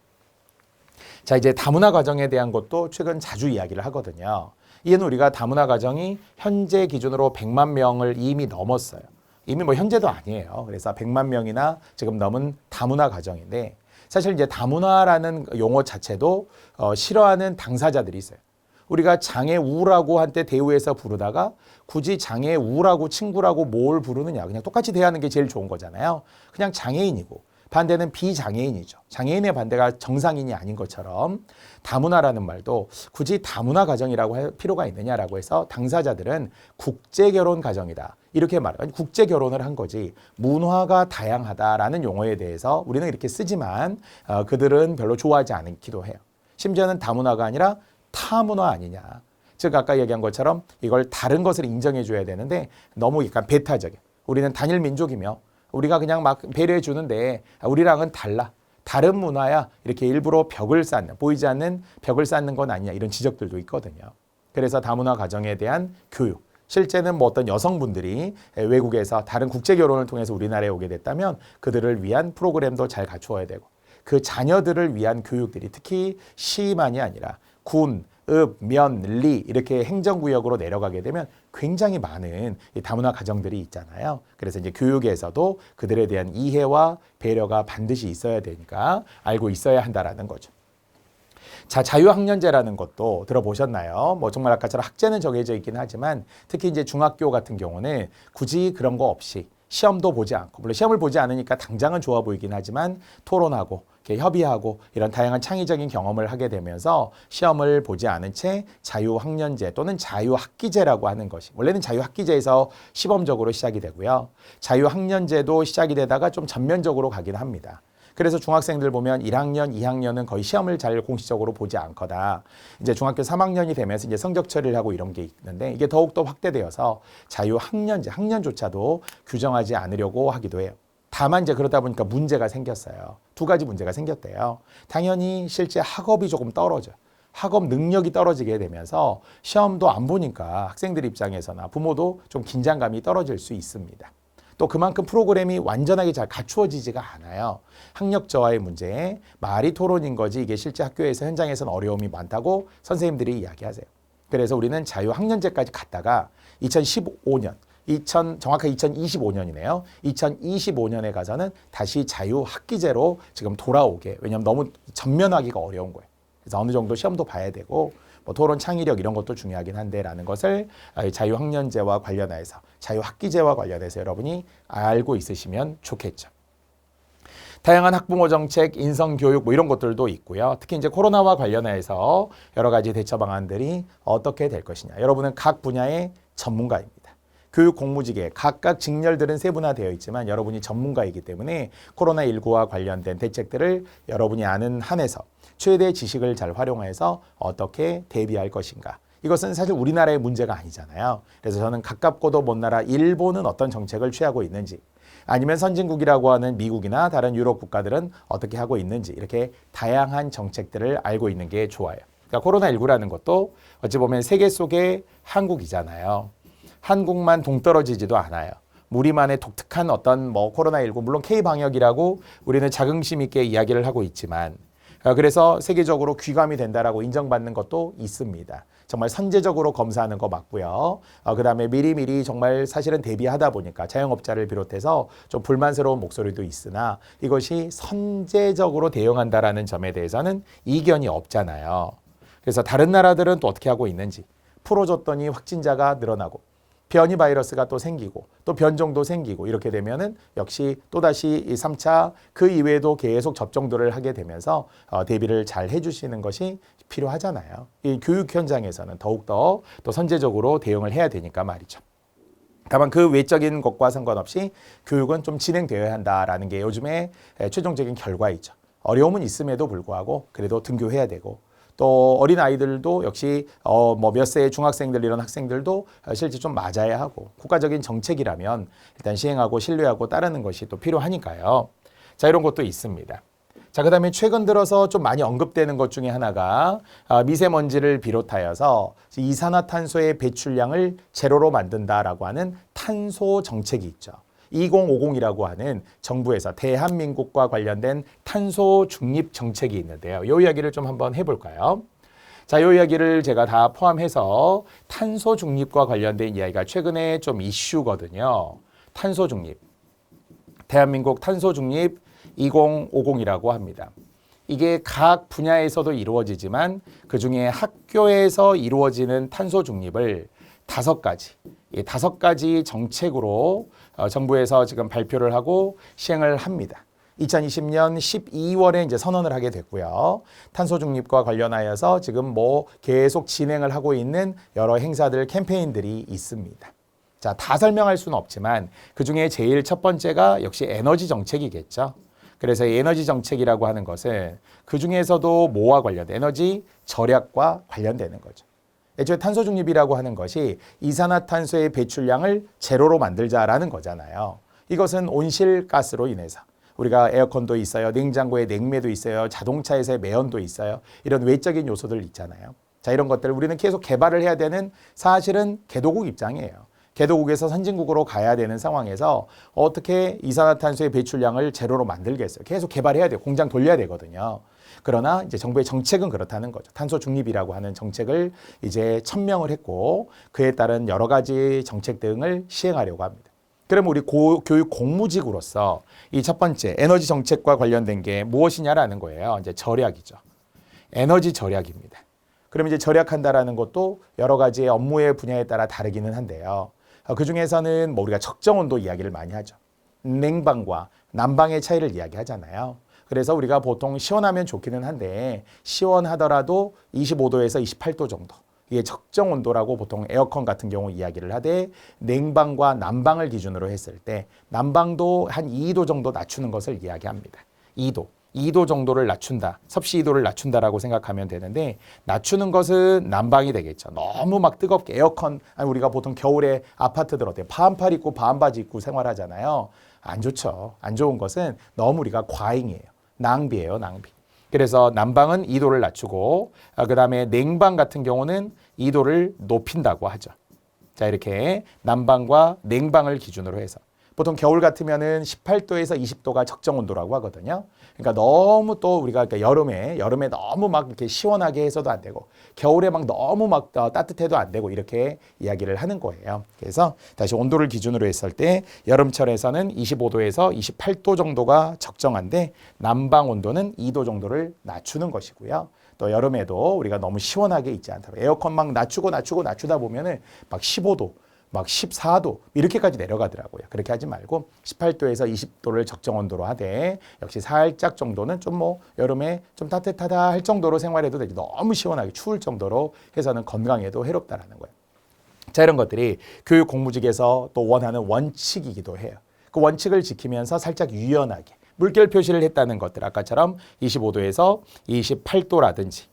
자, 이제 다문화 과정에 대한 것도 최근 자주 이야기를 하거든요. 이는 우리가 다문화 가정이 현재 기준으로 100만 명을 이미 넘었어요. 이미 뭐 현재도 아니에요. 그래서 100만 명이나 지금 넘은 다문화 가정인데 사실 이제 다문화라는 용어 자체도 싫어하는 당사자들이 있어요. 우리가 장애우라고 한때 대우해서 부르다가 굳이 장애우라고 친구라고 뭘 부르느냐. 그냥 똑같이 대하는 게 제일 좋은 거잖아요. 그냥 장애인이고. 반대는 비장애인이죠. 장애인의 반대가 정상인이 아닌 것처럼 다문화라는 말도 굳이 다문화 가정이라고 할 필요가 있느냐라고 해서 당사자들은 국제결혼 가정이다. 이렇게 말해요. 국제결혼을 한 거지 문화가 다양하다라는 용어에 대해서 우리는 이렇게 쓰지만 그들은 별로 좋아하지 않기도 해요. 심지어는 다문화가 아니라 타문화 아니냐. 즉 아까 얘기한 것처럼 이걸 다른 것을 인정해 줘야 되는데 너무 약간 배타적이야. 우리는 단일 민족이며 우리가 그냥 막 배려해 주는데 우리랑은 달라. 다른 문화야. 이렇게 일부러 벽을 쌓는, 보이지 않는 벽을 쌓는 건 아니냐. 이런 지적들도 있거든요. 그래서 다문화 가정에 대한 교육, 실제는 뭐 어떤 여성분들이 외국에서 다른 국제 결혼을 통해서 우리나라에 오게 됐다면 그들을 위한 프로그램도 잘 갖추어야 되고 그 자녀들을 위한 교육들이 특히 시만이 아니라 군, 읍, 면, 리 이렇게 행정구역으로 내려가게 되면 굉장히 많은 다문화 가정들이 있잖아요. 그래서 이제 교육에서도 그들에 대한 이해와 배려가 반드시 있어야 되니까 알고 있어야 한다라는 거죠. 자, 자유학년제라는 것도 들어보셨나요? 뭐 정말 아까처럼 학제는 정해져 있긴 하지만 특히 이제 중학교 같은 경우는 굳이 그런 거 없이 시험도 보지 않고, 물론 시험을 보지 않으니까 당장은 좋아 보이긴 하지만 토론하고 이렇게 협의하고 이런 다양한 창의적인 경험을 하게 되면서 시험을 보지 않은 채 자유학년제 또는 자유학기제라고 하는 것이 원래는 자유학기제에서 시범적으로 시작이 되고요. 자유학년제도 시작이 되다가 좀 전면적으로 가긴 합니다. 그래서 중학생들 보면 1학년, 2학년은 거의 시험을 잘 공식적으로 보지 않거나 이제 중학교 3학년이 되면서 이제 성적 처리를 하고 이런 게 있는데 이게 더욱더 확대되어서 자유학년제, 학년조차도 규정하지 않으려고 하기도 해요. 다만 이제 그러다 보니까 문제가 생겼어요. 두 가지 문제가 생겼대요. 당연히 실제 학업이 조금 떨어져. 학업 능력이 떨어지게 되면서 시험도 안 보니까 학생들 입장에서나 부모도 좀 긴장감이 떨어질 수 있습니다. 또 그만큼 프로그램이 완전하게 잘 갖추어지지가 않아요. 학력 저하의 문제, 말이 토론인 거지 이게 실제 학교에서 현장에서는 어려움이 많다고 선생님들이 이야기하세요. 그래서 우리는 자유학년제까지 갔다가 2015년, 정확하게 2025년이네요. 2025년에 가서는 다시 자유학기제로 지금 돌아오게. 왜냐하면 너무 전면하기가 어려운 거예요. 그래서 어느 정도 시험도 봐야 되고 뭐 토론 창의력 이런 것도 중요하긴 한데라는 것을 자유학년제와 관련해서 자유학기제와 관련해서 여러분이 알고 있으시면 좋겠죠. 다양한 학부모 정책, 인성교육 뭐 이런 것들도 있고요. 특히 이제 코로나와 관련해서 여러 가지 대처 방안들이 어떻게 될 것이냐. 여러분은 각 분야의 전문가입니다. 교육 공무직에 각각 직렬들은 세분화되어 있지만 여러분이 전문가이기 때문에 코로나19와 관련된 대책들을 여러분이 아는 한에서 최대의 지식을 잘 활용해서 어떻게 대비할 것인가. 이것은 사실 우리나라의 문제가 아니잖아요. 그래서 저는 가깝고도 먼 나라 일본은 어떤 정책을 취하고 있는지 아니면 선진국이라고 하는 미국이나 다른 유럽 국가들은 어떻게 하고 있는지 이렇게 다양한 정책들을 알고 있는 게 좋아요. 그러니까 코로나19라는 것도 어찌 보면 세계 속의 한국이잖아요. 한국만 동떨어지지도 않아요. 우리만의 독특한 어떤 뭐 코로나19 물론 K방역이라고 우리는 자긍심 있게 이야기를 하고 있지만 그래서 세계적으로 귀감이 된다라고 인정받는 것도 있습니다. 정말 선제적으로 검사하는 거 맞고요. 그다음에 미리미리 정말 사실은 대비하다 보니까 자영업자를 비롯해서 좀 불만스러운 목소리도 있으나 이것이 선제적으로 대응한다라는 점에 대해서는 이견이 없잖아요. 그래서 다른 나라들은 또 어떻게 하고 있는지 풀어줬더니 확진자가 늘어나고 변이 바이러스가 또 생기고 또 변종도 생기고 이렇게 되면은 역시 또다시 이 3차 그 이외에도 계속 접종들을 하게 되면서 대비를 잘 해주시는 것이 필요하잖아요. 이 교육 현장에서는 더욱더 또 선제적으로 대응을 해야 되니까 말이죠. 다만 그 외적인 것과 상관없이 교육은 좀 진행되어야 한다라는 게 요즘의 최종적인 결과이죠. 어려움은 있음에도 불구하고 그래도 등교해야 되고 또 어린 아이들도 역시 뭐 몇 세의 중학생들 이런 학생들도 실제 좀 맞아야 하고 국가적인 정책이라면 일단 시행하고 신뢰하고 따르는 것이 또 필요하니까요. 자, 이런 것도 있습니다. 자, 그다음에 최근 들어서 좀 많이 언급되는 것 중에 하나가 미세먼지를 비롯하여서 이산화탄소의 배출량을 제로로 만든다라고 하는 탄소 정책이 있죠. 2050이라고 하는 정부에서 대한민국과 관련된 탄소 중립 정책이 있는데요. 이 이야기를 좀 한번 해볼까요? 자, 이 이야기를 제가 다 포함해서 탄소 중립과 관련된 이야기가 최근에 좀 이슈거든요. 탄소 중립. 대한민국 탄소 중립 2050이라고 합니다. 이게 각 분야에서도 이루어지지만 그중에 학교에서 이루어지는 탄소 중립을 5가지, 이 5가지 정책으로 정부에서 지금 발표를 하고 시행을 합니다. 2020년 12월에 이제 선언을 하게 됐고요. 탄소 중립과 관련하여서 지금 뭐 계속 진행을 하고 있는 여러 행사들, 캠페인들이 있습니다. 자, 다 설명할 수는 없지만 그중에 제일 첫 번째가 역시 에너지 정책이겠죠. 그래서 에너지 정책이라고 하는 것은 그중에서도 뭐와 관련된 에너지 절약과 관련되는 거죠. 애초에 탄소 중립이라고 하는 것이 이산화탄소의 배출량을 제로로 만들자라는 거잖아요. 이것은 온실가스로 인해서 우리가 에어컨도 있어요. 냉장고에 냉매도 있어요. 자동차에서의 매연도 있어요. 이런 외적인 요소들 있잖아요. 자, 이런 것들 우리는 계속 개발을 해야 되는 사실은 개도국 입장이에요. 개도국에서 선진국으로 가야 되는 상황에서 어떻게 이산화탄소의 배출량을 제로로 만들겠어요. 계속 개발해야 돼요. 공장 돌려야 되거든요. 그러나 이제 정부의 정책은 그렇다는 거죠. 탄소 중립이라고 하는 정책을 이제 천명을 했고 그에 따른 여러 가지 정책 등을 시행하려고 합니다. 그럼 우리 교육 공무직으로서 이 첫 번째 에너지 정책과 관련된 게 무엇이냐라는 거예요. 이제 절약이죠. 에너지 절약입니다. 그럼 이제 절약한다라는 것도 여러 가지의 업무의 분야에 따라 다르기는 한데요. 그 중에서는 뭐 우리가 적정 온도 이야기를 많이 하죠. 냉방과 난방의 차이를 이야기하잖아요. 그래서 우리가 보통 시원하면 좋기는 한데 시원하더라도 25도에서 28도 정도. 이게 적정 온도라고 보통 에어컨 같은 경우 이야기를 하되 냉방과 난방을 기준으로 했을 때 난방도 한 2도 정도 낮추는 것을 이야기합니다. 2도 정도를 낮춘다. 섭씨 2도를 낮춘다라고 생각하면 되는데 낮추는 것은 난방이 되겠죠. 너무 막 뜨겁게 에어컨 아니 우리가 보통 겨울에 아파트들 어때요? 반팔 입고 반바지 입고 생활하잖아요. 안 좋죠. 안 좋은 것은 너무 우리가 과잉이에요. 낭비예요. 낭비. 그래서 난방은 2도를 낮추고 그다음에 냉방 같은 경우는 2도를 높인다고 하죠. 자, 이렇게 난방과 냉방을 기준으로 해서 보통 겨울 같으면은 18도에서 20도가 적정 온도라고 하거든요. 그러니까 너무 또 우리가 그러니까 여름에 너무 막 이렇게 시원하게 해서도 안 되고 겨울에 막 너무 막 따뜻해도 안 되고 이렇게 이야기를 하는 거예요. 그래서 다시 온도를 기준으로 했을 때 여름철에서는 25도에서 28도 정도가 적정한데 난방 온도는 2도 정도를 낮추는 것이고요. 또 여름에도 우리가 너무 시원하게 있지 않다고 에어컨 막 낮추다 보면은 막 15도 막 14도 이렇게까지 내려가더라고요. 그렇게 하지 말고 18도에서 20도를 적정 온도로 하되 역시 살짝 정도는 좀 뭐 여름에 좀 따뜻하다 할 정도로 생활해도 되지 너무 시원하게 추울 정도로 해서는 건강에도 해롭다라는 거예요. 자, 이런 것들이 교육 공무직에서 또 원하는 원칙이기도 해요. 그 원칙을 지키면서 살짝 유연하게 물결 표시를 했다는 것들 아까처럼 25도에서 28도라든지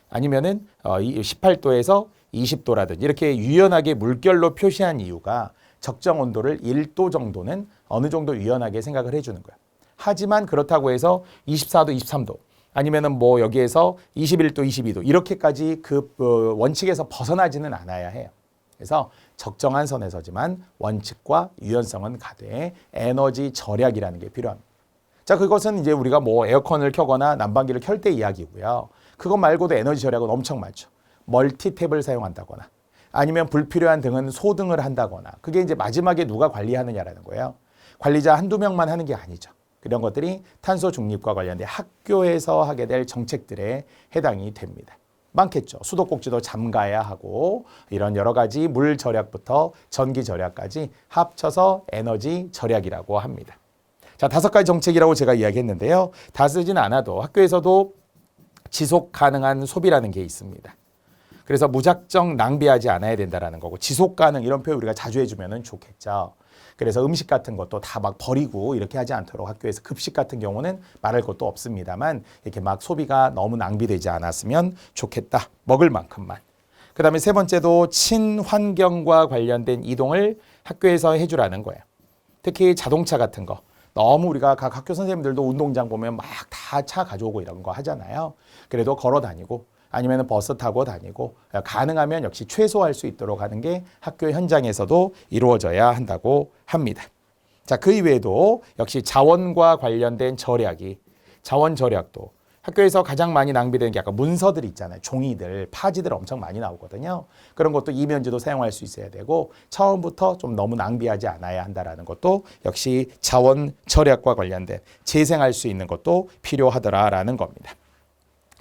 아니면은 18도에서 20도라든지 이렇게 유연하게 물결로 표시한 이유가 적정 온도를 1도 정도는 어느 정도 유연하게 생각을 해주는 거예요. 하지만 그렇다고 해서 24도, 23도 아니면은 뭐 여기에서 21도, 22도 이렇게까지 그 원칙에서 벗어나지는 않아야 해요. 그래서 적정한 선에서지만 원칙과 유연성은 가되 에너지 절약이라는 게 필요합니다. 자, 그것은 이제 우리가 뭐 에어컨을 켜거나 난방기를 켤 때 이야기고요. 그것 말고도 에너지 절약은 엄청 많죠. 멀티탭을 사용한다거나 아니면 불필요한 등은 소등을 한다거나 그게 이제 마지막에 누가 관리하느냐라는 거예요. 관리자 한두 명만 하는 게 아니죠. 이런 것들이 탄소 중립과 관련된 학교에서 하게 될 정책들에 해당이 됩니다. 많겠죠. 수도꼭지도 잠가야 하고 이런 여러 가지 물 절약부터 전기 절약까지 합쳐서 에너지 절약이라고 합니다. 자, 5가지 정책이라고 제가 이야기했는데요. 다 쓰지는 않아도 학교에서도 지속 가능한 소비라는 게 있습니다. 그래서 무작정 낭비하지 않아야 된다라는 거고 지속 가능 이런 표현 우리가 자주 해주면 좋겠죠. 그래서 음식 같은 것도 다 막 버리고 이렇게 하지 않도록 학교에서 급식 같은 경우는 말할 것도 없습니다만 이렇게 막 소비가 너무 낭비되지 않았으면 좋겠다. 먹을 만큼만. 그다음에 세 번째도 친환경과 관련된 이동을 학교에서 해주라는 거예요. 특히 자동차 같은 거. 너무 우리가 각 학교 선생님들도 운동장 보면 막 다 차 가져오고 이런 거 하잖아요. 그래도 걸어 다니고 아니면 버스 타고 다니고 가능하면 역시 최소화할 수 있도록 하는 게 학교 현장에서도 이루어져야 한다고 합니다. 자, 그 이외에도 역시 자원과 관련된 자원 절약도 학교에서 가장 많이 낭비되는 게 아까 문서들 있잖아요. 종이들, 파지들 엄청 많이 나오거든요. 그런 것도 이면지도 사용할 수 있어야 되고 처음부터 좀 너무 낭비하지 않아야 한다라는 것도 역시 자원 절약과 관련된 재생할 수 있는 것도 필요하더라라는 겁니다.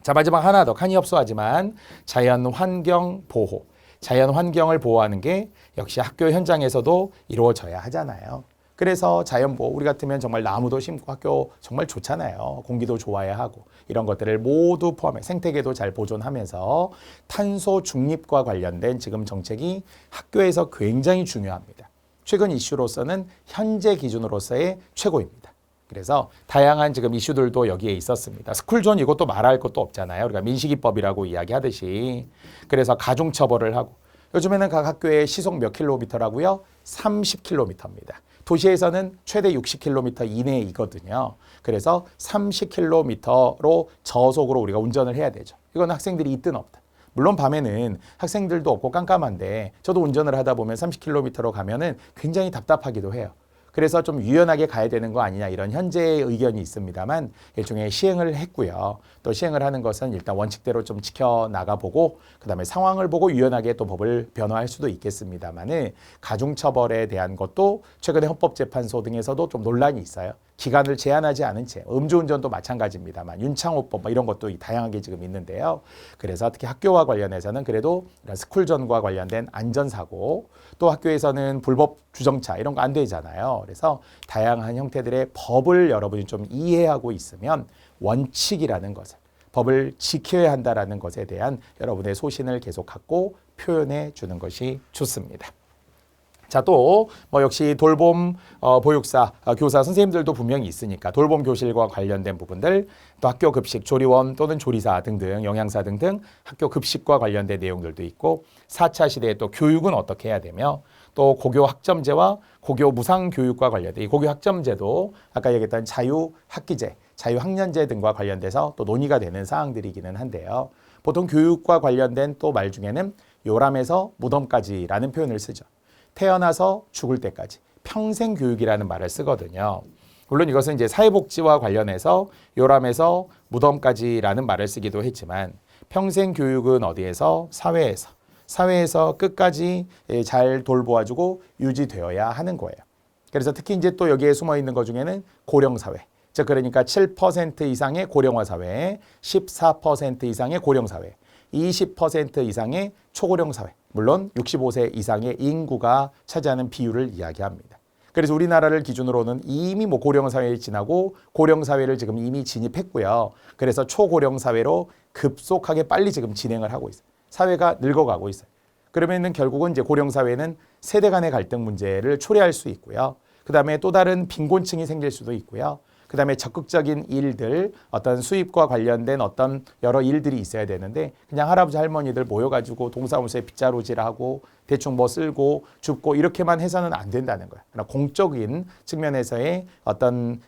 자, 마지막 하나 더 칸이 협소하지만 자연 환경 보호. 자연 환경을 보호하는 게 역시 학교 현장에서도 이루어져야 하잖아요. 그래서 자연보호, 우리 같으면 정말 나무도 심고 학교 정말 좋잖아요. 공기도 좋아야 하고 이런 것들을 모두 포함해 생태계도 잘 보존하면서 탄소 중립과 관련된 지금 정책이 학교에서 굉장히 중요합니다. 최근 이슈로서는 현재 기준으로서의 최고입니다. 그래서 다양한 지금 이슈들도 여기에 있었습니다. 스쿨존 이것도 말할 것도 없잖아요. 우리가 민식이법이라고 이야기하듯이. 그래서 가중처벌을 하고 요즘에는 각 학교의 시속 몇 킬로미터라고요? 30km입니다. 도시에서는 최대 60km 이내이거든요. 그래서 30km로 저속으로 우리가 운전을 해야 되죠. 이건 학생들이 있든 없든. 물론 밤에는 학생들도 없고 깜깜한데 저도 운전을 하다 보면 30km로 가면은 굉장히 답답하기도 해요. 그래서 좀 유연하게 가야 되는 거 아니냐 이런 현재의 의견이 있습니다만 일종의 시행을 했고요. 또 시행을 하는 것은 일단 원칙대로 좀 지켜나가 보고 그다음에 상황을 보고 유연하게 또 법을 변화할 수도 있겠습니다만은 가중처벌에 대한 것도 최근에 헌법재판소 등에서도 좀 논란이 있어요. 기간을 제한하지 않은 채 음주운전도 마찬가지입니다만 윤창호법 뭐 이런 것도 다양하게 지금 있는데요. 그래서 특히 학교와 관련해서는 그래도 스쿨존과 관련된 안전사고 또 학교에서는 불법 주정차 이런 거 안 되잖아요. 그래서 다양한 형태들의 법을 여러분이 좀 이해하고 있으면 원칙이라는 것을 법을 지켜야 한다라는 것에 대한 여러분의 소신을 계속 갖고 표현해 주는 것이 좋습니다. 자, 또 뭐 역시 돌봄 보육사, 교사, 선생님들도 분명히 있으니까 돌봄 교실과 관련된 부분들, 또 학교 급식, 조리원 또는 조리사 등등, 영양사 등등 학교 급식과 관련된 내용들도 있고 4차 시대에 또 교육은 어떻게 해야 되며 또 고교 학점제와 고교 무상교육과 관련된 이 고교 학점제도 아까 얘기했던 자유학기제, 자유학년제 등과 관련돼서 또 논의가 되는 사항들이기는 한데요. 보통 교육과 관련된 또 말 중에는 요람에서 무덤까지라는 표현을 쓰죠. 태어나서 죽을 때까지 평생 교육이라는 말을 쓰거든요. 물론 이것은 이제 사회복지와 관련해서 요람에서 무덤까지라는 말을 쓰기도 했지만 평생 교육은 어디에서? 사회에서 끝까지 잘 돌보아주고 유지되어야 하는 거예요. 그래서 특히 이제 또 여기에 숨어 있는 것 중에는 고령사회. 즉 그러니까 7% 이상의 고령화 사회, 14% 이상의 고령사회, 20% 이상의 초고령 사회. 물론 65세 이상의 인구가 차지하는 비율을 이야기합니다. 그래서 우리나라를 기준으로는 이미 뭐 고령 사회에 지나고 고령 사회를 지금 이미 진입했고요. 그래서 초고령 사회로 급속하게 빨리 지금 진행을 하고 있어요. 사회가 늙어가고 있어요. 그러면은 결국은 이제 고령 사회는 세대 간의 갈등 문제를 초래할 수 있고요. 그다음에 또 다른 빈곤층이 생길 수도 있고요. 그다음에 적극적인 일들, 어떤 수입과 관련된 어떤 여러 일들이 있어야 되는데 그냥 할아버지 할머니들 모여가지고 동사무소에 빗자루질하고 대충 뭐 쓸고 줍고 이렇게만 해서는 안 된다는 거예요. 그러나 공적인 측면에서의 어떤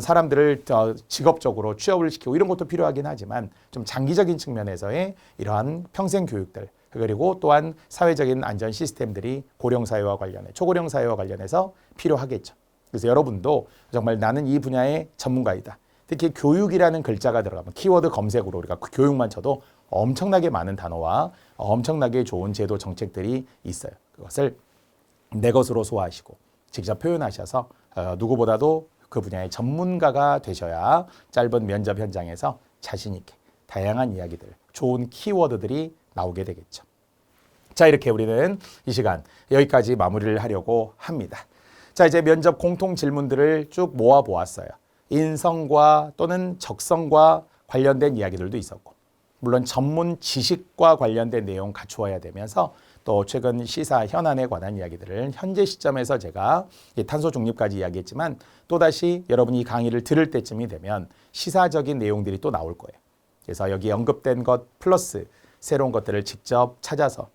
사람들을 직업적으로 취업을 시키고 이런 것도 필요하긴 하지만 좀 장기적인 측면에서의 이러한 평생 교육들 그리고 또한 사회적인 안전 시스템들이 고령 사회와 관련해 초고령 사회와 관련해서 필요하겠죠. 그래서 여러분도 정말 나는 이 분야의 전문가이다. 특히 교육이라는 글자가 들어가면 키워드 검색으로 우리가 교육만 쳐도 엄청나게 많은 단어와 엄청나게 좋은 제도 정책들이 있어요. 그것을 내 것으로 소화하시고 직접 표현하셔서 누구보다도 그 분야의 전문가가 되셔야 짧은 면접 현장에서 자신 있게 다양한 이야기들, 좋은 키워드들이 나오게 되겠죠. 자, 이렇게 우리는 이 시간 여기까지 마무리를 하려고 합니다. 자, 이제 면접 공통 질문들을 쭉 모아 보았어요. 인성과 또는 적성과 관련된 이야기들도 있었고, 물론 전문 지식과 관련된 내용 갖추어야 되면서 또 최근 시사 현안에 관한 이야기들을 현재 시점에서 제가 탄소 중립까지 이야기했지만 또다시 여러분이 이 강의를 들을 때쯤이 되면 시사적인 내용들이 또 나올 거예요. 그래서 여기 언급된 것 플러스 새로운 것들을 직접 찾아서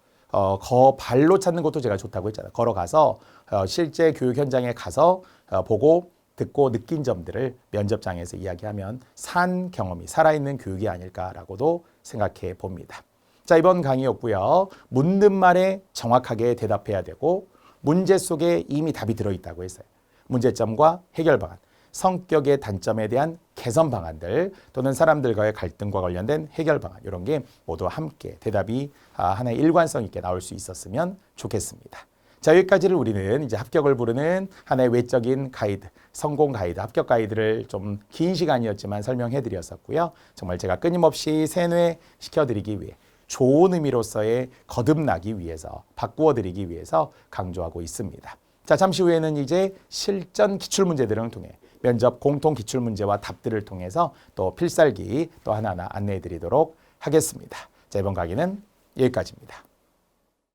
발로 찾는 것도 제가 좋다고 했잖아요. 걸어가서 실제 교육 현장에 가서 보고 듣고 느낀 점들을 면접장에서 이야기하면 산 경험이 살아있는 교육이 아닐까라고도 생각해 봅니다. 자, 이번 강의였고요. 묻는 말에 정확하게 대답해야 되고 문제 속에 이미 답이 들어있다고 했어요. 문제점과 해결 방안, 성격의 단점에 대한 개선 방안들 또는 사람들과의 갈등과 관련된 해결 방안 이런 게 모두 함께 대답이 하나의 일관성 있게 나올 수 있었으면 좋겠습니다. 자, 여기까지를 우리는 이제 합격을 부르는 하나의 외적인 가이드, 성공 가이드, 합격 가이드를 좀 긴 시간이었지만 설명해 드렸었고요. 정말 제가 끊임없이 세뇌시켜 드리기 위해 좋은 의미로서의 거듭나기 위해서 바꾸어 드리기 위해서 강조하고 있습니다. 자, 잠시 후에는 이제 실전 기출문제들을 통해 면접 공통 기출문제와 답들을 통해서 또 필살기 또 하나하나 안내해 드리도록 하겠습니다. 자, 이번 강의는 여기까지입니다.